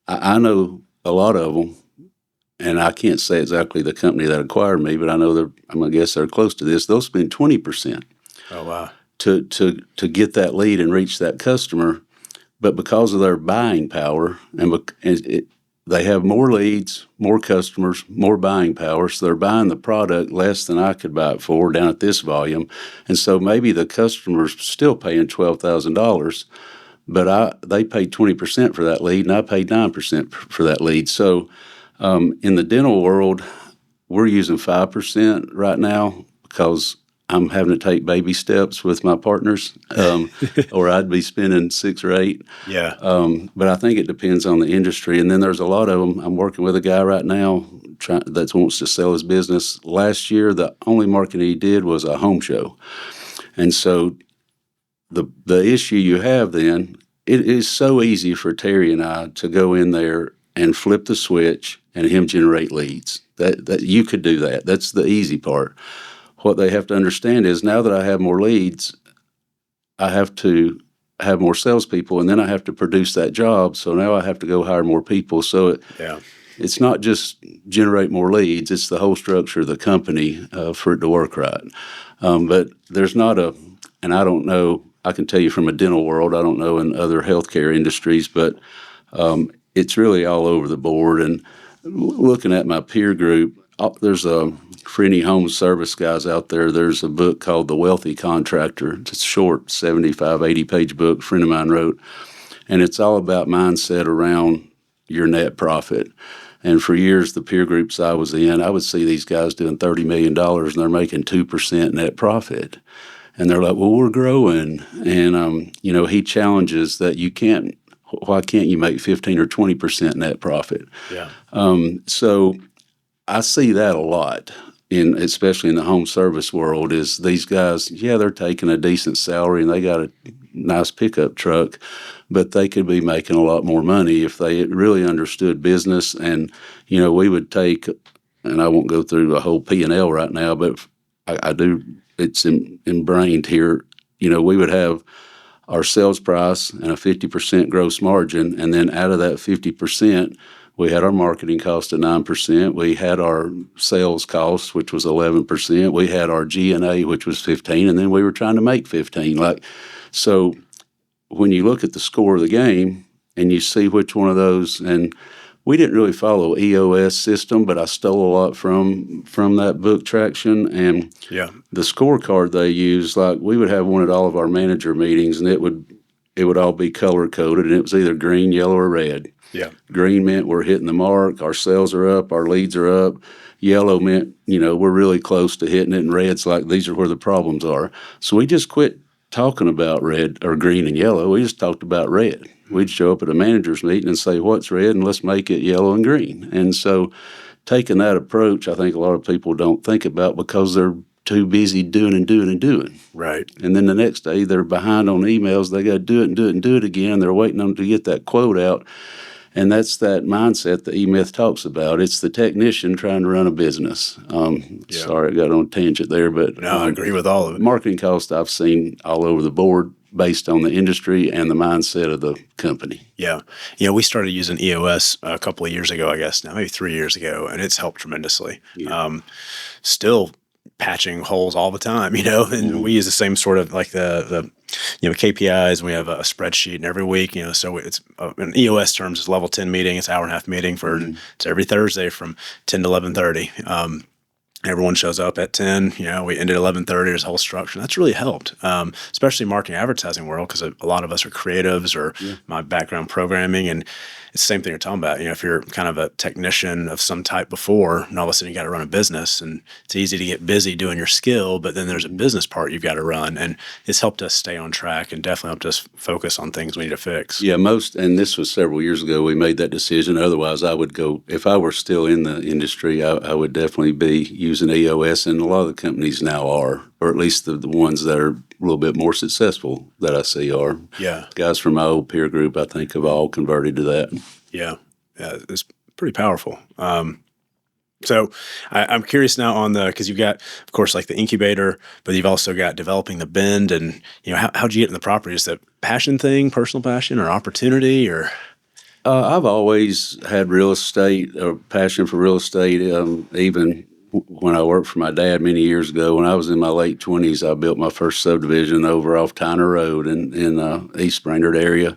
I know a lot of them, and I can't say exactly the company that acquired me, but I know I guess they're close to this. They'll spend 20%. Oh, wow. To get that lead and reach that customer. But because of their buying power, they have more leads, more customers, more buying power, so they're buying the product less than I could buy it for down at this volume. And so maybe the customer's still paying $12,000, but they paid 20% for that lead, and I paid 9% for that lead. So in the dental world, we're using 5% right now because I'm having to take baby steps with my partners, or I'd be spending 6 or 8. Yeah. But I think it depends on the industry. And then there's a lot of them. I'm working with a guy right now that wants to sell his business. Last year, the only marketing he did was a home show. And so the issue you have then, it is so easy for Terry and I to go in there and flip the switch and him generate leads. That you could do that. That's the easy part. What they have to understand is now that I have more leads, I have to have more salespeople, and then I have to produce that job. So now I have to go hire more people. So it's not just generate more leads; it's the whole structure of the company for it to work right. But there's not and I don't know. I can tell you from a dental world, I don't know in other healthcare industries, but it's really all over the board. And looking at my peer group, there's for any home service guys out there, there's a book called The Wealthy Contractor. It's a short 75, 80-page book a friend of mine wrote, and it's all about mindset around your net profit. And for years, the peer groups I was in, I would see these guys doing $30 million, and they're making 2% net profit. and they're like, well, we're growing. And, he challenges that why can't you make 15 or 20% net profit? Yeah. So I see that a lot, especially in the home service world, is these guys, they're taking a decent salary and they got a nice pickup truck, but they could be making a lot more money if they really understood business. And, we would take, and I won't go through the whole P&L right now, but I do, it's ingrained here. We would have our sales price and a 50% gross margin, and then out of that 50%, we had our marketing cost at 9%. We had our sales cost, which was 11%. We had our G&A, which was 15%, and then we were trying to make 15%. So when you look at the score of the game and you see which one of those, and we didn't really follow EOS system, but I stole a lot from that book, Traction, and the scorecard they use. Like, we would have one at all of our manager meetings, and it would all be color coded, and it was either green, yellow, or red. Yeah. Green meant we're hitting the mark, our sales are up, our leads are up. Yellow meant, we're really close to hitting it, and red's like, these are where the problems are. So we just quit talking about red or green and yellow. We just talked about red. We'd show up at a manager's meeting and say, what's red, and let's make it yellow and green. And so taking that approach, I think a lot of people don't think about because they're too busy doing. Right. And then the next day they're behind on emails. They got to do it again. They're waiting on to get that quote out. And that's that mindset that E-Myth talks about. It's the technician trying to run a business. Sorry, I got on a tangent there, but no, I agree with all of it. Marketing costs I've seen all over the board based on the industry and the mindset of the company. Yeah. We started using EOS a couple of years ago, I guess now, maybe 3 years ago, and it's helped tremendously. Yeah. Still patching holes all the time, and we use the same sort of like the KPIs, and we have a spreadsheet, and every week, so it's in EOS terms, it's level 10 meeting, it's hour and a half meeting it's every Thursday from 10 to 11:30. Everyone shows up at 10, we end at 11:30, there's a whole structure. That's really helped, especially marketing advertising world, because a lot of us are creatives or my background programming, and it's the same thing you're talking about. If you're kind of a technician of some type before, and all of a sudden you got to run a business, and it's easy to get busy doing your skill, but then there's a business part you've got to run, and it's helped us stay on track and definitely helped us focus on things we need to fix. Yeah, and this was several years ago, we made that decision. Otherwise, I would go, if I were still in the industry, I would definitely be using EOS, and a lot of the companies now are, or at least the ones that are a little bit more successful that I see are. Yeah. Guys from my old peer group, I think, have all converted to that. Yeah, it's pretty powerful. So I'm curious now on because you've got, of course, like the incubator, but you've also got developing the Bend, and how'd you get in the property? Is that passion thing, personal passion, or opportunity, or? I've always had real estate, or passion for real estate, even when I worked for my dad many years ago. When I was in my late 20s, I built my first subdivision over off Tyner Road in East Brainerd area.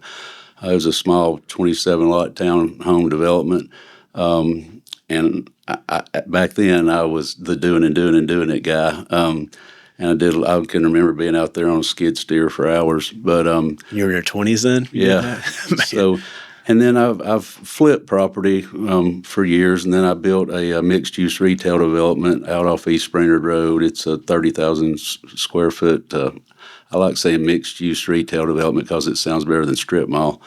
It was a small 27-lot town home development. And I back then, I was the doing it guy. And I can remember being out there on a skid steer for hours. But you were in your 20s then? Yeah. So, and then I've flipped property for years, and then I built a mixed-use retail development out off East Brainerd Road. It's a 30,000 square foot. I like saying mixed-use retail development because it sounds better than strip mall,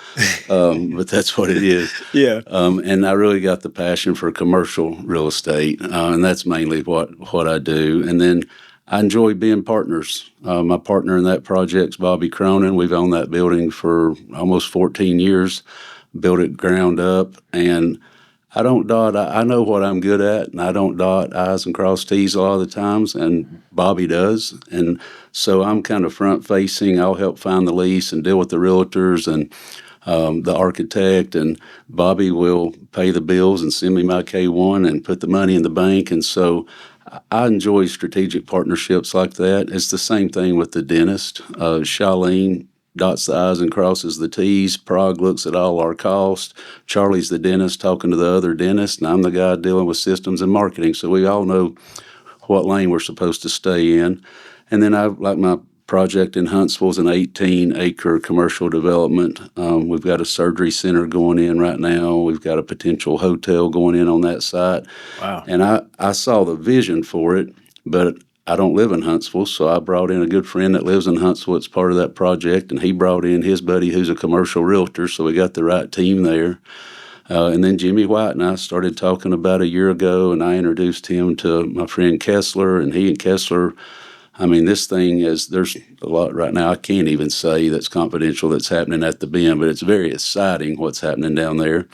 but that's what it is. Yeah. And I really got the passion for commercial real estate, and that's mainly what I do. And then I enjoy being partners. My partner in that project's Bobby Cronin. We've owned that building for almost 14 years, built it ground up, and I don't dot. I know what I'm good at, and I don't dot I's and cross T's a lot of the times, and Bobby does. And so I'm kind of front-facing. I'll help find the lease and deal with the realtors and the architect, and Bobby will pay the bills and send me my K-1 and put the money in the bank. And so I enjoy strategic partnerships like that. It's the same thing with the dentist. Charlene dots the I's and crosses the T's. Prague looks at all our costs. Charlie's the dentist talking to the other dentist, and I'm the guy dealing with systems and marketing. So we all know what lane we're supposed to stay in. And then like my project in Huntsville is an 18-acre commercial development. We've got a surgery center going in right now. We've got a potential hotel going in on that site. Wow. And I saw the vision for it, but I don't live in Huntsville, so I brought in a good friend that lives in Huntsville. It's part of that project, and he brought in his buddy who's a commercial realtor, so we got the right team there. And then Jimmy White and I started talking about a year ago, and I introduced him to my friend Kessler, and he and Kessler, I mean, this thing is, there's a lot right now I can't even say that's confidential that's happening at the Bend, but it's very exciting what's happening down there.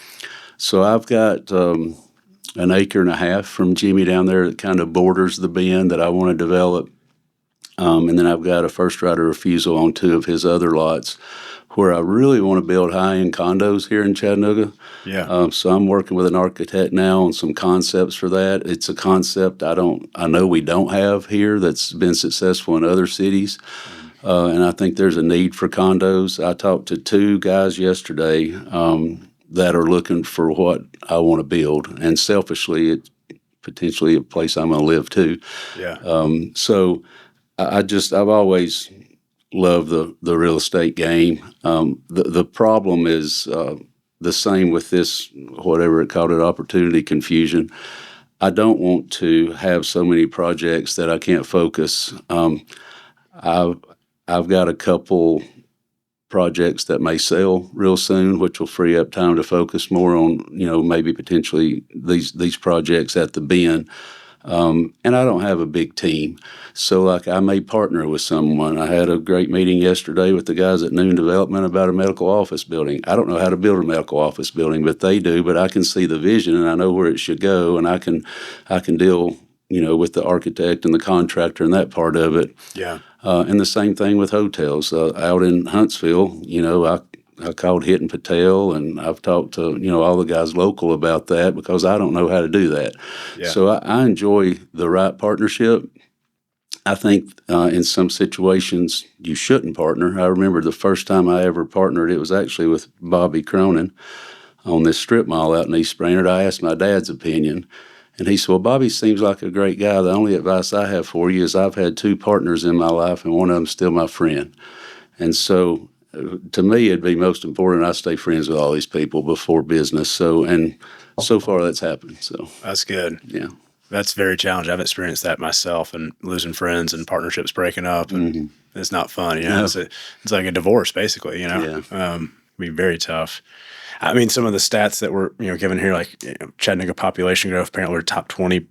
So I've got an acre and a half from Jimmy down there that kind of borders the Bend that I want to develop. And then I've got a first right of refusal on 2 of his other lots where I really want to build high-end condos here in Chattanooga. Yeah. So I'm working with an architect now on some concepts for that. It's a concept I know we don't have here that's been successful in other cities. And I think there's a need for condos. I talked to 2 guys yesterday that are looking for what I want to build. And selfishly, it's potentially a place I'm going to live too. Yeah. So I've always loved the real estate game. The problem is the same with this, whatever it called it, opportunity confusion. I don't want to have so many projects that I can't focus. I've got a couple projects that may sell real soon, which will free up time to focus more on, maybe potentially these projects at the Bend. And I don't have a big team. So like I may partner with someone. I had a great meeting yesterday with the guys at Noon Development about a medical office building. I don't know how to build a medical office building, but they do, but I can see the vision and I know where it should go, and I can deal, with the architect and the contractor and that part of it. Yeah. And the same thing with hotels. Out in Huntsville, I called Hit Patel, and I've talked to, all the guys local about that because I don't know how to do that. Yeah. So I enjoy the right partnership. I think in some situations you shouldn't partner. I remember the first time I ever partnered, it was actually with Bobby Cronin on this strip mall out in East Brainerd. I asked my dad's opinion, and he said, well, Bobby seems like a great guy. The only advice I have for you is I've had 2 partners in my life, and one of them's still my friend. And so to me, it'd be most important I stay friends with all these people before business. So far that's happened. So That's good. yeah. That's very challenging. I've experienced that myself, and losing friends and partnerships breaking up, and it's not fun. No. It's like a divorce, basically. Yeah. Be very tough. I mean, some of the stats that were given here, like Chattanooga population growth, apparently we're top 20%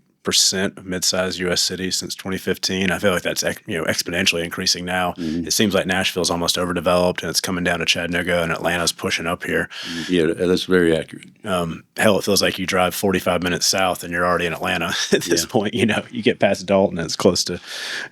of mid-sized U.S. cities since 2015. I feel like that's exponentially increasing now. It seems like Nashville's almost overdeveloped, and it's coming down to Chattanooga, and Atlanta's pushing up here. Yeah, that's very accurate. Hell, it feels like you drive 45 minutes south and you're already in Atlanta at this point. You get past Dalton and it's close to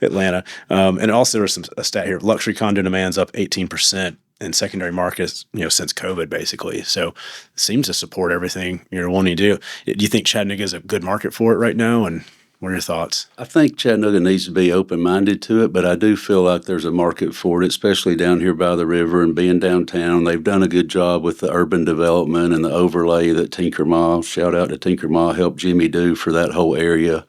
Atlanta. And also there's a stat here: luxury condo demand's up 18% in secondary markets, since COVID, basically. So it seems to support everything you're wanting to do. Do you think Chattanooga is a good market for it right now? And what are your thoughts? I think Chattanooga needs to be open-minded to it, but I do feel like there's a market for it, especially down here by the river and being downtown. They've done a good job with the urban development and the overlay that Tinker Ma, shout out to Tinker Ma, helped Jimmy do for that whole area.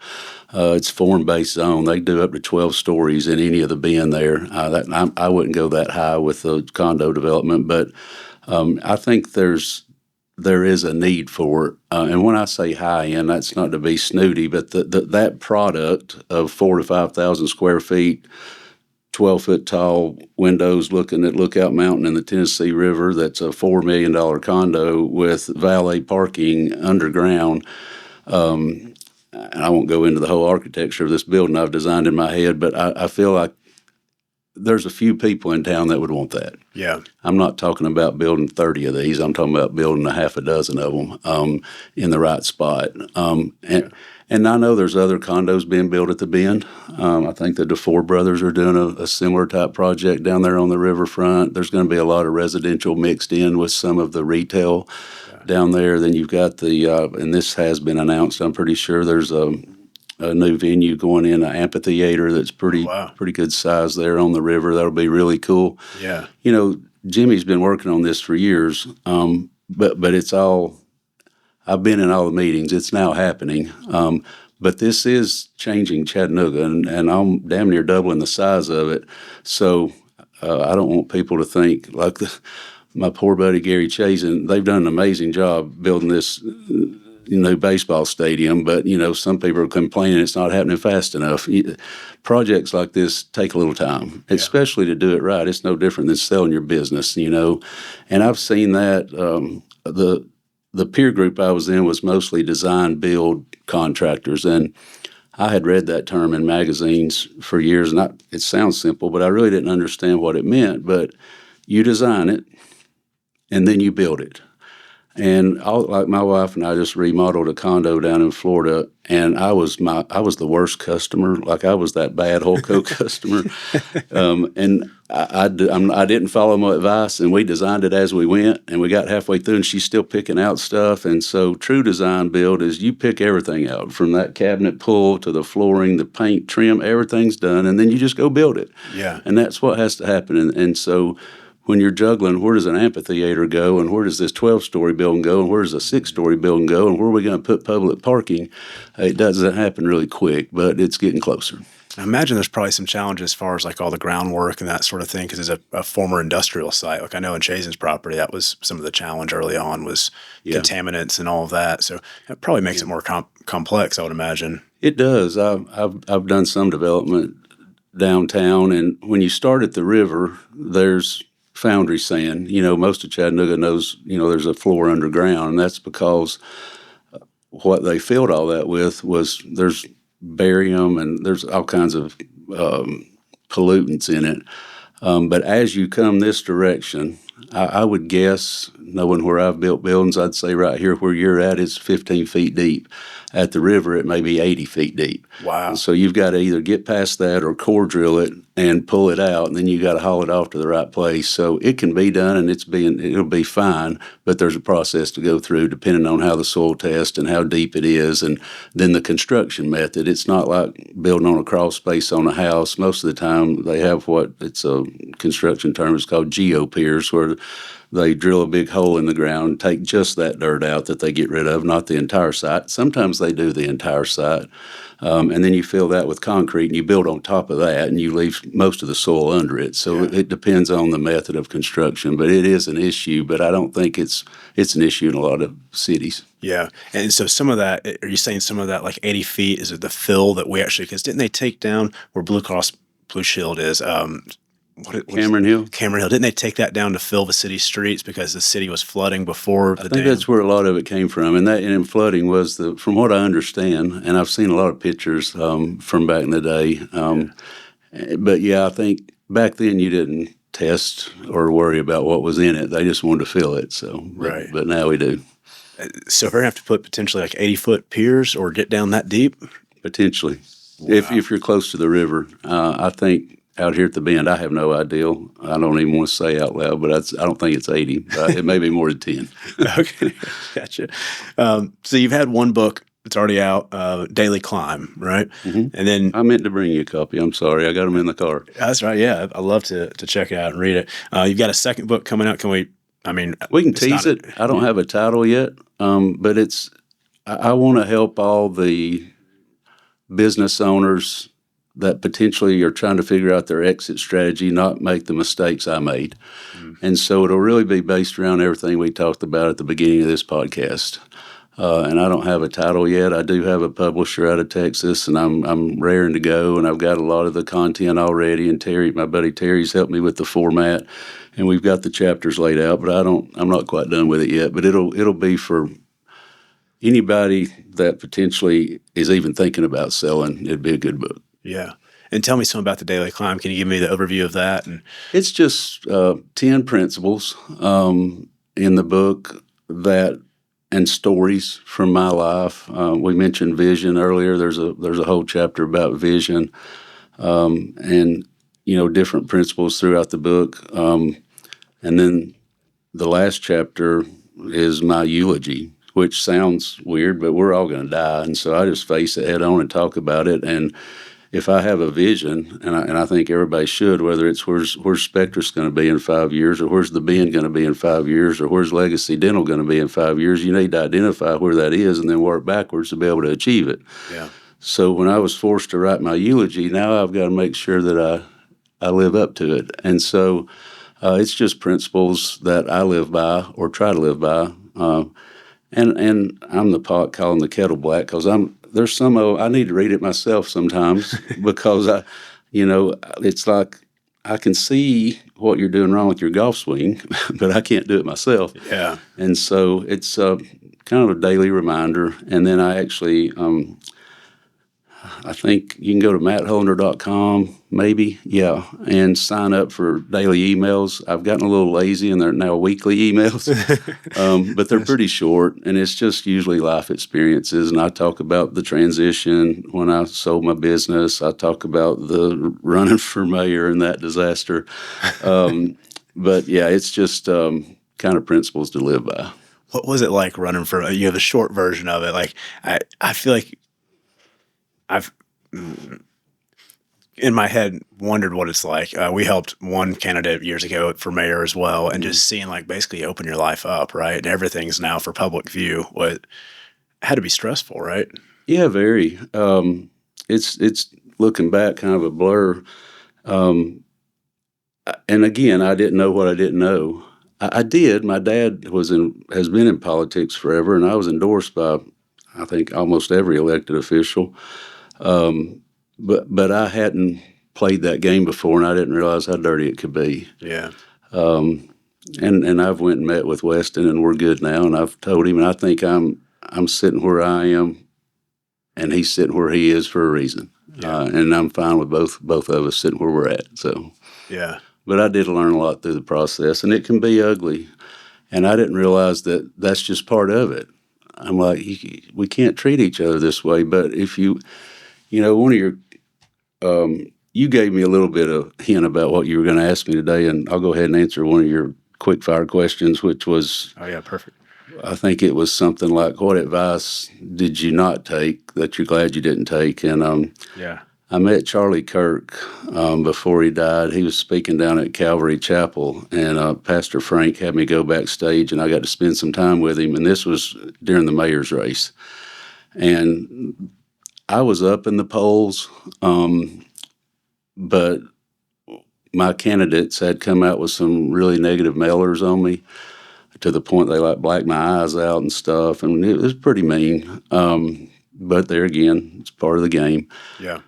It's form-based zone. They do up to 12 stories in any of the Bend there. I wouldn't go that high with the condo development, but I think there is a need for it. And when I say high-end, that's not to be snooty, but that product of 4,000 to 5,000 square feet, 12-foot tall windows looking at Lookout Mountain and the Tennessee River, that's a $4 million condo with valet parking underground. And I won't go into the whole architecture of this building I've designed in my head, but I feel like there's a few people in town that would want that. Yeah. I'm not talking about building 30 of these. I'm talking about building a half a dozen of them in the right spot. And I know there's other condos being built at the Bend. I think the DeFore brothers are doing a similar type project down there on the riverfront. There's going to be a lot of residential mixed in with some of the retail down there. Then you've got and this has been announced, I'm pretty sure there's a new venue going in, an amphitheater that's pretty good size there on the river. That'll be really cool. Yeah. Jimmy's been working on this for years, but it's all, I've been in all the meetings. It's now happening. But this is changing Chattanooga, and I'm damn near doubling the size of it. So I don't want people to think like my poor buddy Gary Chazen. They've done an amazing job building this new baseball stadium, but some people are complaining it's not happening fast enough. Projects like this take a little time, especially to do it right. It's no different than selling your business, And I've seen that the peer group I was in was mostly design build contractors, and I had read that term in magazines for years, and it sounds simple, but I really didn't understand what it meant. But you design it, and then you build it. And like my wife and I just remodeled a condo down in Florida, and I was the worst customer. Like I was that bad Hulkco customer, and I didn't follow my advice, and we designed it as we went, and we got halfway through, and she's still picking out stuff. And so, true design build is you pick everything out from that cabinet pull to the flooring, the paint, trim, everything's done, and then you just go build it. Yeah, and that's what has to happen. And so, when you're juggling, where does an amphitheater go, and where does this 12-story building go, and where does a 6-story building go, and where are we going to put public parking? It doesn't happen really quick, but it's getting closer. I imagine there's probably some challenges as far as like all the groundwork and that sort of thing, because it's a former industrial site. Like I know in Chasen's property, that was some of the challenge early on was contaminants and all of that. So it probably makes it more complex, I would imagine. It does. I've done some development downtown, and when you start at the river, there's foundry sand. Most of Chattanooga knows, there's a floor underground, and that's because what they filled all that with was there's barium and there's all kinds of pollutants in it. But as you come this direction, I would guess, knowing where I've built buildings, I'd say right here where you're at is 15 feet deep. At the river, it may be 80 feet deep. Wow. And so you've got to either get past that or core drill it and pull it out, and then you got to haul it off to the right place. So it can be done, and it'll be fine, but there's a process to go through depending on how the soil test and how deep it is, and then the construction method. It's not like building on a crawl space on a house. Most of the time they have it's a construction term, it's called geopiers, where they drill a big hole in the ground and take just that dirt out that they get rid of, not the entire site. Sometimes they do the entire site. And then you fill that with concrete and you build on top of that and you leave most of the soil under it. So it depends on the method of construction, but it is an issue, but I don't think it's an issue in a lot of cities. Yeah. And so some of that, are you saying some of that like 80 feet, is it the fill that we actually, because didn't they take down where Blue Cross Blue Shield is, Cameron Hill? Cameron Hill. Didn't they take that down to fill the city streets because the city was flooding before the dam? I think that's where a lot of it came from. And flooding was from what I understand, and I've seen a lot of pictures from back in the day. But I think back then you didn't test or worry about what was in it. They just wanted to fill it. So, right. But now we do. So we're going to have to put potentially like 80-foot piers or get down that deep? Potentially. Wow. If you're close to the river. I think out here at the bend, I have no idea. I don't even want to say out loud, but I don't think it's 80. It may be more than 10. Okay, gotcha. So you've had one book that's already out, Daily Climb, right? Mm-hmm. And then I meant to bring you a copy. I'm sorry. I got them in the car. That's right. Yeah, I'd love to check it out and read it. You've got a second book coming out. We can tease it. I don't have a title yet, but I want to help all the business owners that potentially are trying to figure out their exit strategy, not make the mistakes I made. Mm-hmm. And so it'll really be based around everything we talked about at the beginning of this podcast. And I don't have a title yet. I do have a publisher out of Texas, and I'm raring to go, and I've got a lot of the content already. And my buddy Terry's helped me with the format, and we've got the chapters laid out. But I'm not quite done with it yet. But it'll be for anybody that potentially is even thinking about selling. It'd be a good book. Yeah. And tell me something about the Daily Climb. Can you give me the overview of that? And it's just 10 principles in the book and stories from my life. We mentioned vision earlier. There's a whole chapter about vision, and different principles throughout the book. And then the last chapter is my eulogy, which sounds weird, but we're all going to die, and so I just face it head on and talk about it. And if I have a vision, and I think everybody should, whether it's where's Spectruss going to be in 5 years, or where's the Bend going to be in 5 years, or where's Legacy Dental going to be in 5 years, you need to identify where that is and then work backwards to be able to achieve it. Yeah. So when I was forced to write my eulogy, now I've got to make sure that I live up to it. And so it's just principles that I live by or try to live by. And I'm the pot calling the kettle black because there's some I need to read it myself sometimes because it's like I can see what you're doing wrong with your golf swing, but I can't do it myself. Yeah. And so it's kind of a daily reminder. And then I actually I think you can go to matthullander.com, maybe, yeah, and sign up for daily emails. I've gotten a little lazy, and they're now weekly emails, but they're pretty short, and it's just usually life experiences. And I talk about the transition when I sold my business. I talk about the running for mayor and that disaster. But, yeah, it's just kind of principles to live by. What was it like running for, the short version of it? Like, I feel like I've in my head wondered what it's like. We helped one candidate years ago for mayor as well, and just seeing like basically open your life up, right? And everything's now for public view. What had to be stressful, right? Yeah, very. It's looking back kind of a blur. And again, I didn't know what I didn't know. I did. My dad has been in politics forever, and I was endorsed by, I think, almost every elected official. But I hadn't played that game before, and I didn't realize how dirty it could be. Yeah. And I've went and met with Westin, and we're good now. And I've told him, and I think I'm sitting where I am, and he's sitting where he is for a reason. Yeah. And I'm fine with both of us sitting where we're at. So Yeah. But I did learn a lot through the process, and it can be ugly. And I didn't realize that that's just part of it. I'm like, we can't treat each other this way. But if one of your, you gave me a little bit of hint about what you were going to ask me today, and I'll go ahead and answer one of your quick fire questions, which was, Oh yeah, perfect. I think it was something like, what advice did you not take that you're glad you didn't take? And Yeah. I met Charlie Kirk before he died. He was speaking down at Calvary Chapel, and Pastor Frank had me go backstage, and I got to spend some time with him. And this was during the mayor's race. And I was up in the polls, but my candidates had come out with some really negative mailers on me to the point they like blacked my eyes out and stuff. And it was pretty mean. But there again, it's part of the game. Yeah.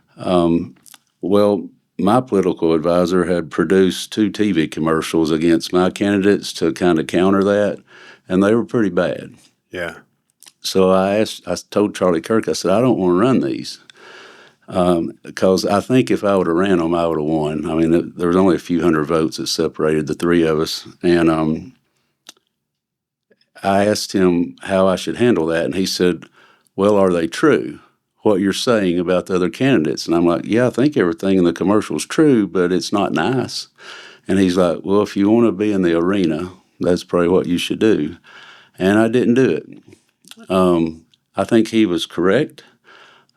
Well, my political advisor had produced 2 TV commercials against my candidates to kind of counter that, and they were pretty bad. Yeah. So I told Charlie Kirk, I said, I don't want to run these because I think if I would have ran them, I would have won. I mean, there was only a few hundred votes that separated the 3 of us, and I asked him how I should handle that, and he said, well, are they true, what you're saying about the other candidates? And I'm like, yeah, I think everything in the commercial is true, but it's not nice. And he's like, well, if you want to be in the arena, that's probably what you should do. And I didn't do it. I think he was correct,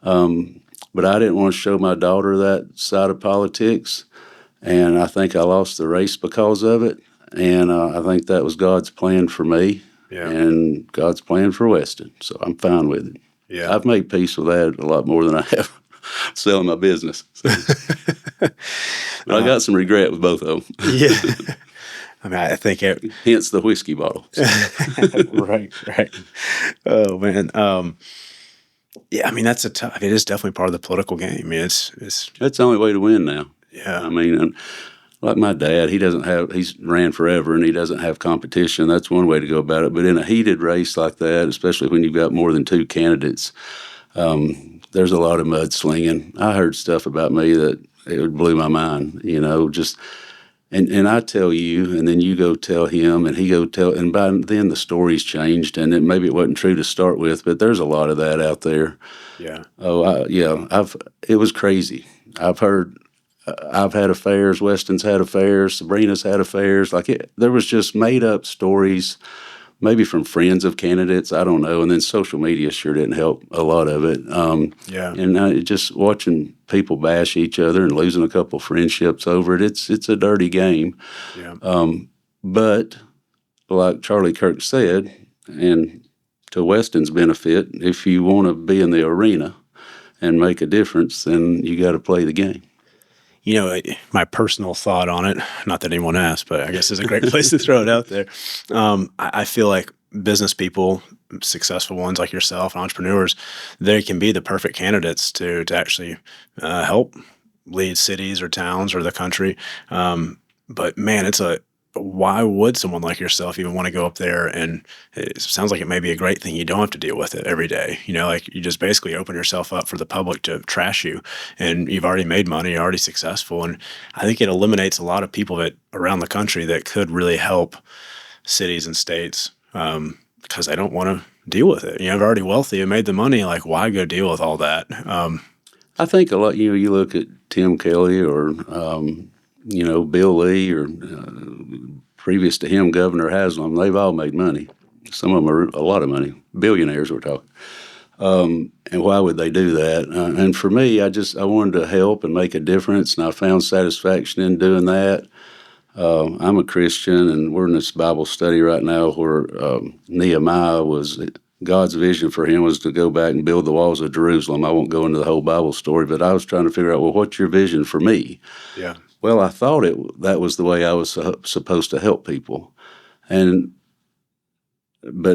but I didn't want to show my daughter that side of politics, and I think I lost the race because of it. And I think that was God's plan for me, and God's plan for Westin, so I'm fine with it. Yeah. I've made peace with that a lot more than I have selling my business. So. But I got some regret with both of them. Yeah. I mean, I think Hence the whiskey bottle. Right. Oh man. Yeah, I mean it is definitely part of the political game. I mean, it's That's the only way to win now. Yeah. I mean, like my dad, he's ran forever and he doesn't have competition. That's one way to go about it. But in a heated race like that, especially when you've got more than 2 candidates, there's a lot of mudslinging. I heard stuff about me that it blew my mind, and I tell you, and then you go tell him, and he go tell, and by then the story's changed, and maybe it wasn't true to start with, but there's a lot of that out there. Yeah. It was crazy. I've had affairs, Weston's had affairs, Sabrina's had affairs. There was just made up stories, maybe from friends of candidates, I don't know. And then social media sure didn't help a lot of it. And just watching people bash each other and losing a couple friendships over it, it's a dirty game. Yeah. But like Charlie Kirk said, and to Weston's benefit, if you want to be in the arena and make a difference, then you got to play the game. My personal thought on it, not that anyone asked, but I guess it's a great place to throw it out there. I feel like business people successful ones like yourself, entrepreneurs, they can be the perfect candidates to actually help lead cities or towns or the country. But man, why would someone like yourself even want to go up there? And it sounds like it may be a great thing. You don't have to deal with it every day. Like you just basically open yourself up for the public to trash you, and you've already made money, you're already successful. And I think it eliminates a lot of people around the country that could really help cities and states, because they don't want to deal with it. They're already wealthy and made the money. Like, why go deal with all that? I think a lot, you look at Tim Kelly or, Bill Lee or previous to him, Governor Haslam, they've all made money. Some of them are a lot of money, billionaires we're talking. And why would they do that? And for me, I wanted to help and make a difference, and I found satisfaction in doing that. I'm a Christian, and we're in this Bible study right now where Nehemiah God's vision for him was to go back and build the walls of Jerusalem. I won't go into the whole Bible story, but I was trying to figure out, well, what's your vision for me? Yeah. Well, I thought that was the way I was supposed to help people, but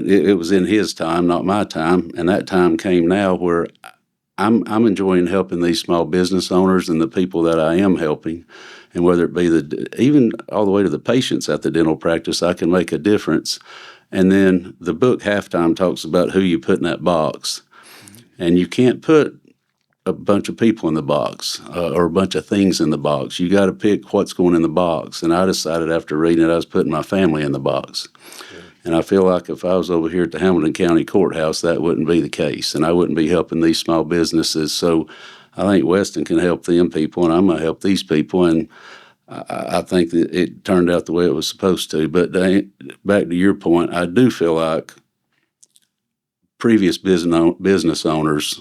it was in His time, not my time, and that time came now where I'm enjoying helping these small business owners and the people that I am helping, and whether it be even all the way to the patients at the dental practice, I can make a difference. And then the book Halftime talks about who you put in that box, and you can't put a bunch of people in the box or a bunch of things in the box. You got to pick what's going in the box. And I decided after reading it, I was putting my family in the box. Yeah. And I feel like if I was over here at the Hamilton County Courthouse, that wouldn't be the case, and I wouldn't be helping these small businesses. So I think Westin can help them people, and I'm going to help these people. And I think that it turned out the way it was supposed to. But back to your point, I do feel like previous business owners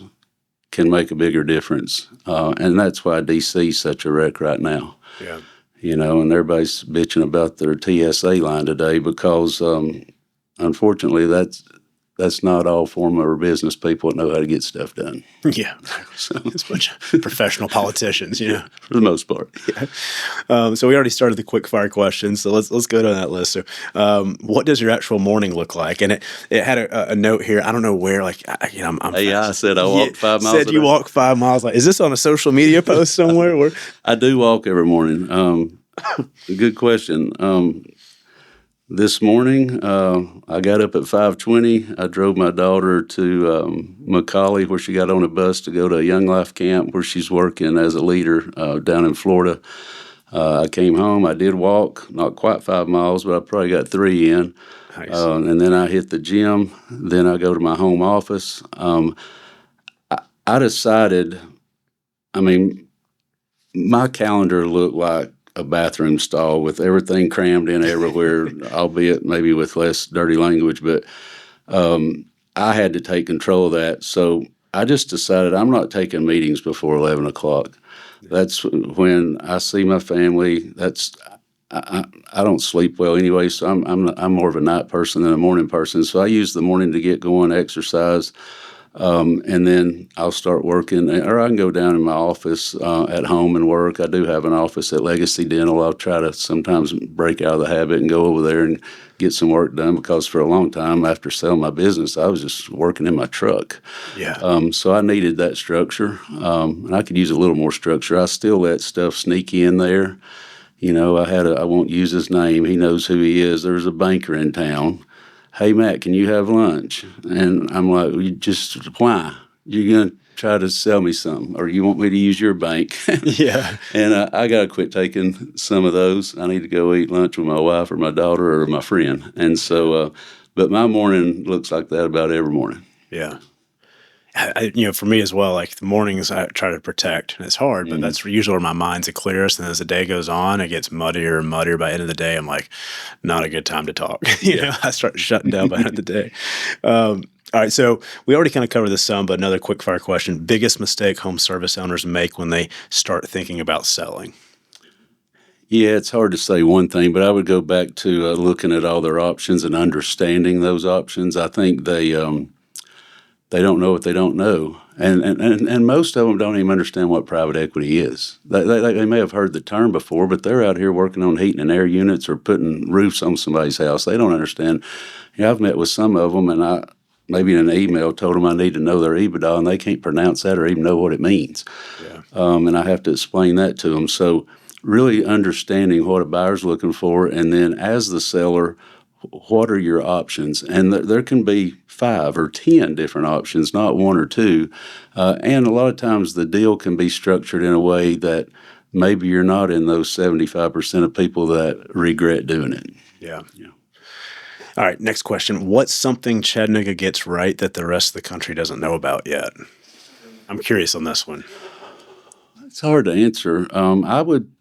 can make a bigger difference. And that's why DC is such a wreck right now. Yeah. And everybody's bitching about their TSA line today because, unfortunately, that's not all former business people that know how to get stuff done. Yeah. So it's a bunch of professional politicians, For the most part. Yeah. So we already started the quick fire questions. So let's go down that list. So what does your actual morning look like? And it had a note here. I don't know where, like, I said I walked 5 miles. Said you walk 5 miles. Like, is this on a social media post somewhere? Where? I do walk every morning. Good question. This morning, I got up at 5:20. I drove my daughter to McCallie, where she got on a bus to go to a Young Life camp where she's working as a leader down in Florida. I came home. I did walk, not quite 5 miles, but I probably got 3 in. Nice. And then I hit the gym. Then I go to my home office. I decided, my calendar looked like a bathroom stall with everything crammed in everywhere, albeit maybe with less dirty language, but I had to take control of that. So I just decided I'm not taking meetings before 11 o'clock. That's when I see my family. I don't sleep well anyway, so I'm more of a night person than a morning person. So I use the morning to get going, exercise, and then I'll start working, or I can go down in my office at home and work. I do have an office at Legacy Dental. I'll try to sometimes break out of the habit and go over there and get some work done, because for a long time after selling my business, I was just working in my truck. Yeah. So I needed that structure, and I could use a little more structure. I still let stuff sneak in there. I won't use his name. He knows who he is. There's a banker in town. Hey, Matt, can you have lunch? And I'm like, why? You're going to try to sell me something, or you want me to use your bank? Yeah. And I got to quit taking some of those. I need to go eat lunch with my wife or my daughter or my friend. And so, but my morning looks like that about every morning. Yeah. For me as well, like the mornings I try to protect, and it's hard, but that's usually where my mind's the clearest. And as the day goes on, it gets muddier and muddier. By the end of the day, I'm like, not a good time to talk. I start shutting down by the end of the day. All right. So we already kind of covered this some, but another quick fire question. Biggest mistake home service owners make when they start thinking about selling? Yeah, it's hard to say one thing, but I would go back to looking at all their options and understanding those options. I think they don't know what they don't know. And most of them don't even understand what private equity is. They may have heard the term before, but they're out here working on heating and air units or putting roofs on somebody's house. They don't understand. I've met with some of them, and maybe in an email told them I need to know their EBITDA, and they can't pronounce that or even know what it means. Yeah. And I have to explain that to them. So really understanding what a buyer's looking for, and then as the seller, what are your options? And there can be 5 or 10 different options, not 1 or 2. And a lot of times the deal can be structured in a way that maybe you're not in those 75% of people that regret doing it. Yeah. All right, next question. What's something Chattanooga gets right that the rest of the country doesn't know about yet? I'm curious on this one. It's hard to answer. I would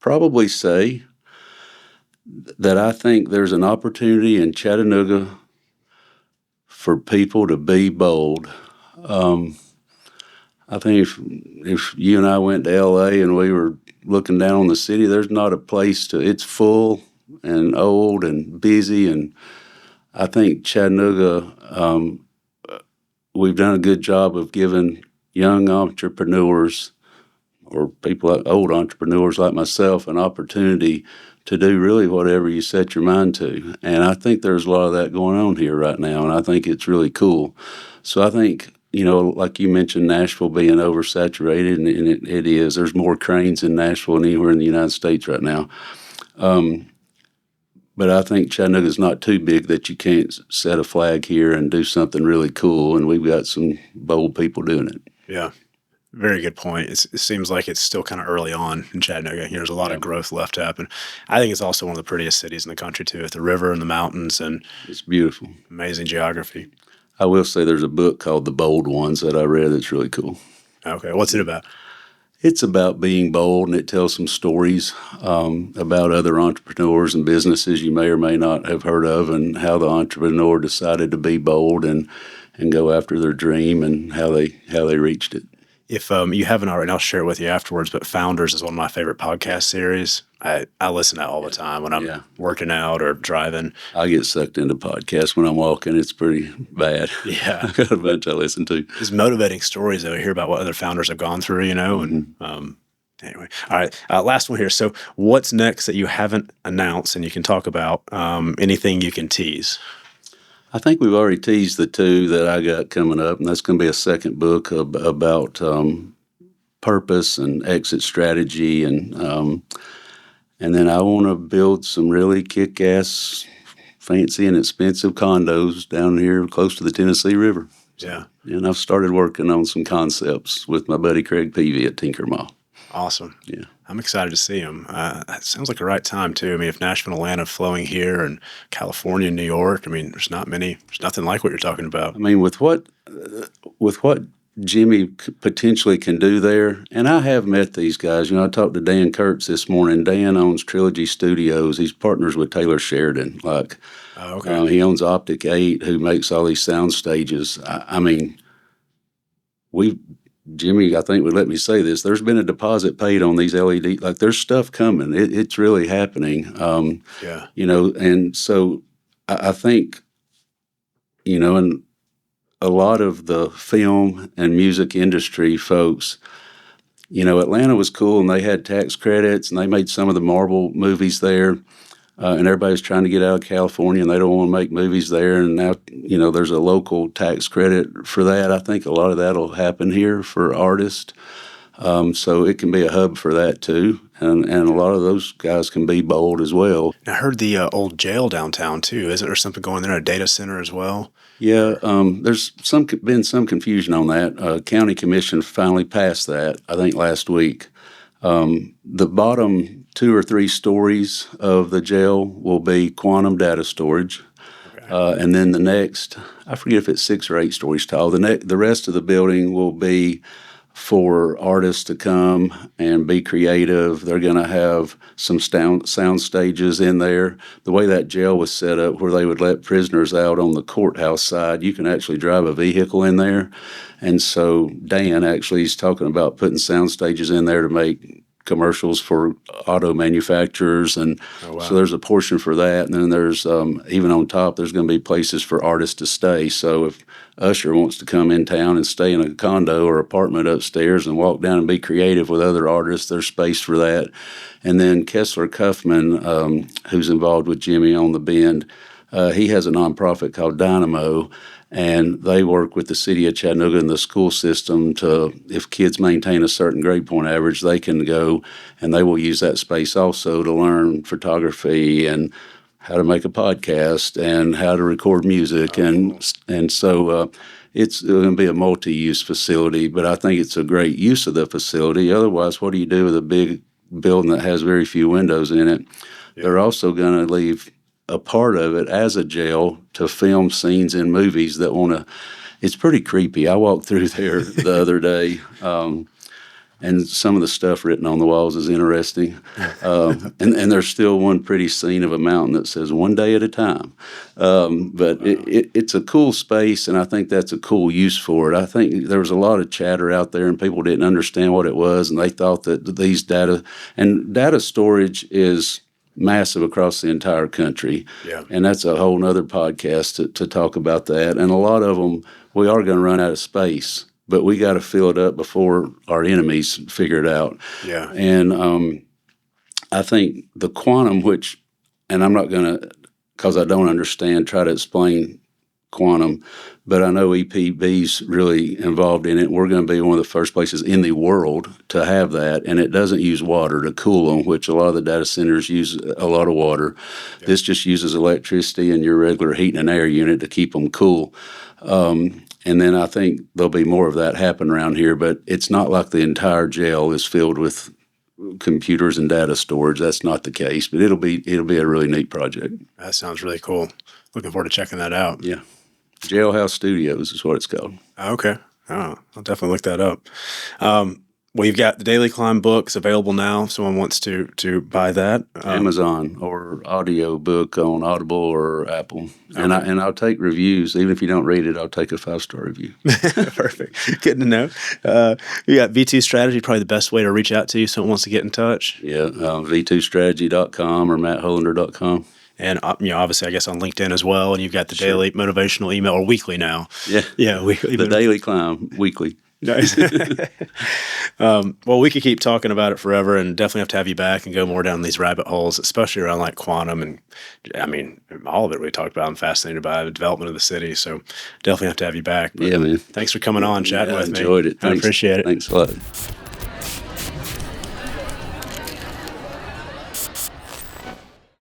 probably say that I think there's an opportunity in Chattanooga for people to be bold. I think if you and I went to LA and we were looking down on the city, there's not a place it's full and old and busy. And I think Chattanooga, we've done a good job of giving young entrepreneurs or people like old entrepreneurs like myself an opportunity to do really whatever you set your mind to. And I think there's a lot of that going on here right now, and I think it's really cool. So I think, like you mentioned, Nashville being oversaturated, and it is. There's more cranes in Nashville than anywhere in the United States right now. But I think Chattanooga's not too big that you can't set a flag here and do something really cool, and we've got some bold people doing it. Yeah. Very good point. It seems like it's still kind of early on in Chattanooga. There's a lot of growth left to happen. I think it's also one of the prettiest cities in the country, too, with the river and the mountains and it's beautiful. Amazing geography. I will say there's a book called The Bold Ones that I read that's really cool. Okay. What's it about? It's about being bold, and it tells some stories about other entrepreneurs and businesses you may or may not have heard of, and how the entrepreneur decided to be bold and go after their dream, and how they reached it. If you haven't already, I'll share it with you afterwards, but Founders is one of my favorite podcast series. I listen to that all the time when I'm working out or driving. I get sucked into podcasts when I'm walking. It's pretty bad. Yeah. I got a bunch I listen to. It's motivating stories, though. I hear about what other founders have gone through, and anyway. All right, last one here. So what's next that you haven't announced and you can talk about? Anything you can tease? I think we've already teased the 2 that I got coming up, and that's going to be a second book about purpose and exit strategy, and then I want to build some really kick-ass, fancy and expensive condos down here close to the Tennessee River. Yeah, and I've started working on some concepts with my buddy Craig Peavy at Tinker Mall. Awesome. Yeah. I'm excited to see them. It sounds like the right time, too. I mean, if Nashville and Atlanta flowing here and California and New York, I mean, there's nothing like what you're talking about. I mean, with what Jimmy potentially can do there, and I have met these guys. I talked to Dan Kurtz this morning. Dan owns Trilogy Studios. He's partners with Taylor Sheridan. He owns Optic 8, who makes all these sound stages. I mean, Jimmy, I think would let me say this. There's been a deposit paid on these LED. Like, there's stuff coming. It's really happening. And so I think, and a lot of the film and music industry folks, Atlanta was cool, and they had tax credits, and they made some of the Marvel movies there. And everybody's trying to get out of California, and they don't want to make movies there. And now, there's a local tax credit for that. I think a lot of that will happen here for artists. So it can be a hub for that, too. And a lot of those guys can be bold as well. I heard the old jail downtown, too. Isn't there something going there, a data center as well? Yeah, there's been some confusion on that. County Commission finally passed that, I think, last week. The bottom 2 or 3 stories of the jail will be quantum data storage. Okay. And then the next, I forget if it's 6 or 8 stories tall. The rest of the building will be for artists to come and be creative. They're going to have some sound stages in there. The way that jail was set up, where they would let prisoners out on the courthouse side, you can actually drive a vehicle in there. And so Dan actually is talking about putting sound stages in there to make commercials for auto manufacturers, and so there's a portion for that. And then there's even on top, there's going to be places for artists to stay. So if Usher wants to come in town and stay in a condo or apartment upstairs and walk down and be creative with other artists, there's space for that. And then Kessler Cuffman, who's involved with Jimmy on the Bend, he has a nonprofit called Dynamo. and they work with the city of Chattanooga and the school system to, if kids maintain a certain grade point average, they can go and they will use that space also to learn photography and how to make a podcast and how to record music. And so it's going to be a multi-use facility, but I think it's a great use of the facility. Otherwise, what do you do with a big building that has very few windows in it? They're also going to leave a part of it as a jail to film scenes in movies that want to. It's pretty creepy. I walked through there the other day, and some of the stuff written on the walls is interesting. And there's still one pretty scene of a mountain that says "one day at a time." But it's a cool space, and I think that's a cool use for it. I think there was a lot of chatter out there, and people didn't understand what it was, and they thought that these data storage is massive across the entire country. Yeah. And that's a whole nother podcast to talk about that. And a lot of them, we are going to run out of space, but we got to fill it up before our enemies figure it out. Yeah. And I think the quantum, which, and I'm not going to, because I don't understand, try to explain quantum, but I know EPB's really involved in it. We're going to be one of the first places in the world to have that, and it doesn't use water to cool them, which a lot of the data centers use a lot of water. Yeah. This just uses electricity and your regular heat and air unit to keep them cool. And then I think there'll be more of that happen around here, but it's not like the entire jail is filled with computers and data storage. That's not the case, but it'll be a really neat project. That sounds really cool. Looking forward to checking that out. Yeah. Jailhouse Studios is what it's called. Okay. Oh, I'll definitely look that up. Well, you've got the Daily Climb books available now if someone wants to buy that. Amazon or audio book on Audible or Apple. Okay. And I'll take reviews. Even if you don't read it, I'll take a 5-star review. Perfect. Good to know. You got V2 Strategy, probably the best way to reach out to you if someone wants to get in touch. Yeah, v2strategy.com or matthullander.com. And, obviously, I guess on LinkedIn as well. And you've got the daily motivational email, or weekly now. Yeah, weekly. The Daily Climb, weekly. Nice. Well, we could keep talking about it forever, and definitely have to have you back and go more down these rabbit holes, especially around like quantum. And I mean, all of it we talked about. I'm fascinated by the development of the city. So definitely have to have you back. But yeah, man. Thanks for coming on, chatting with me. I enjoyed it. Thanks. I appreciate it. Thanks a lot.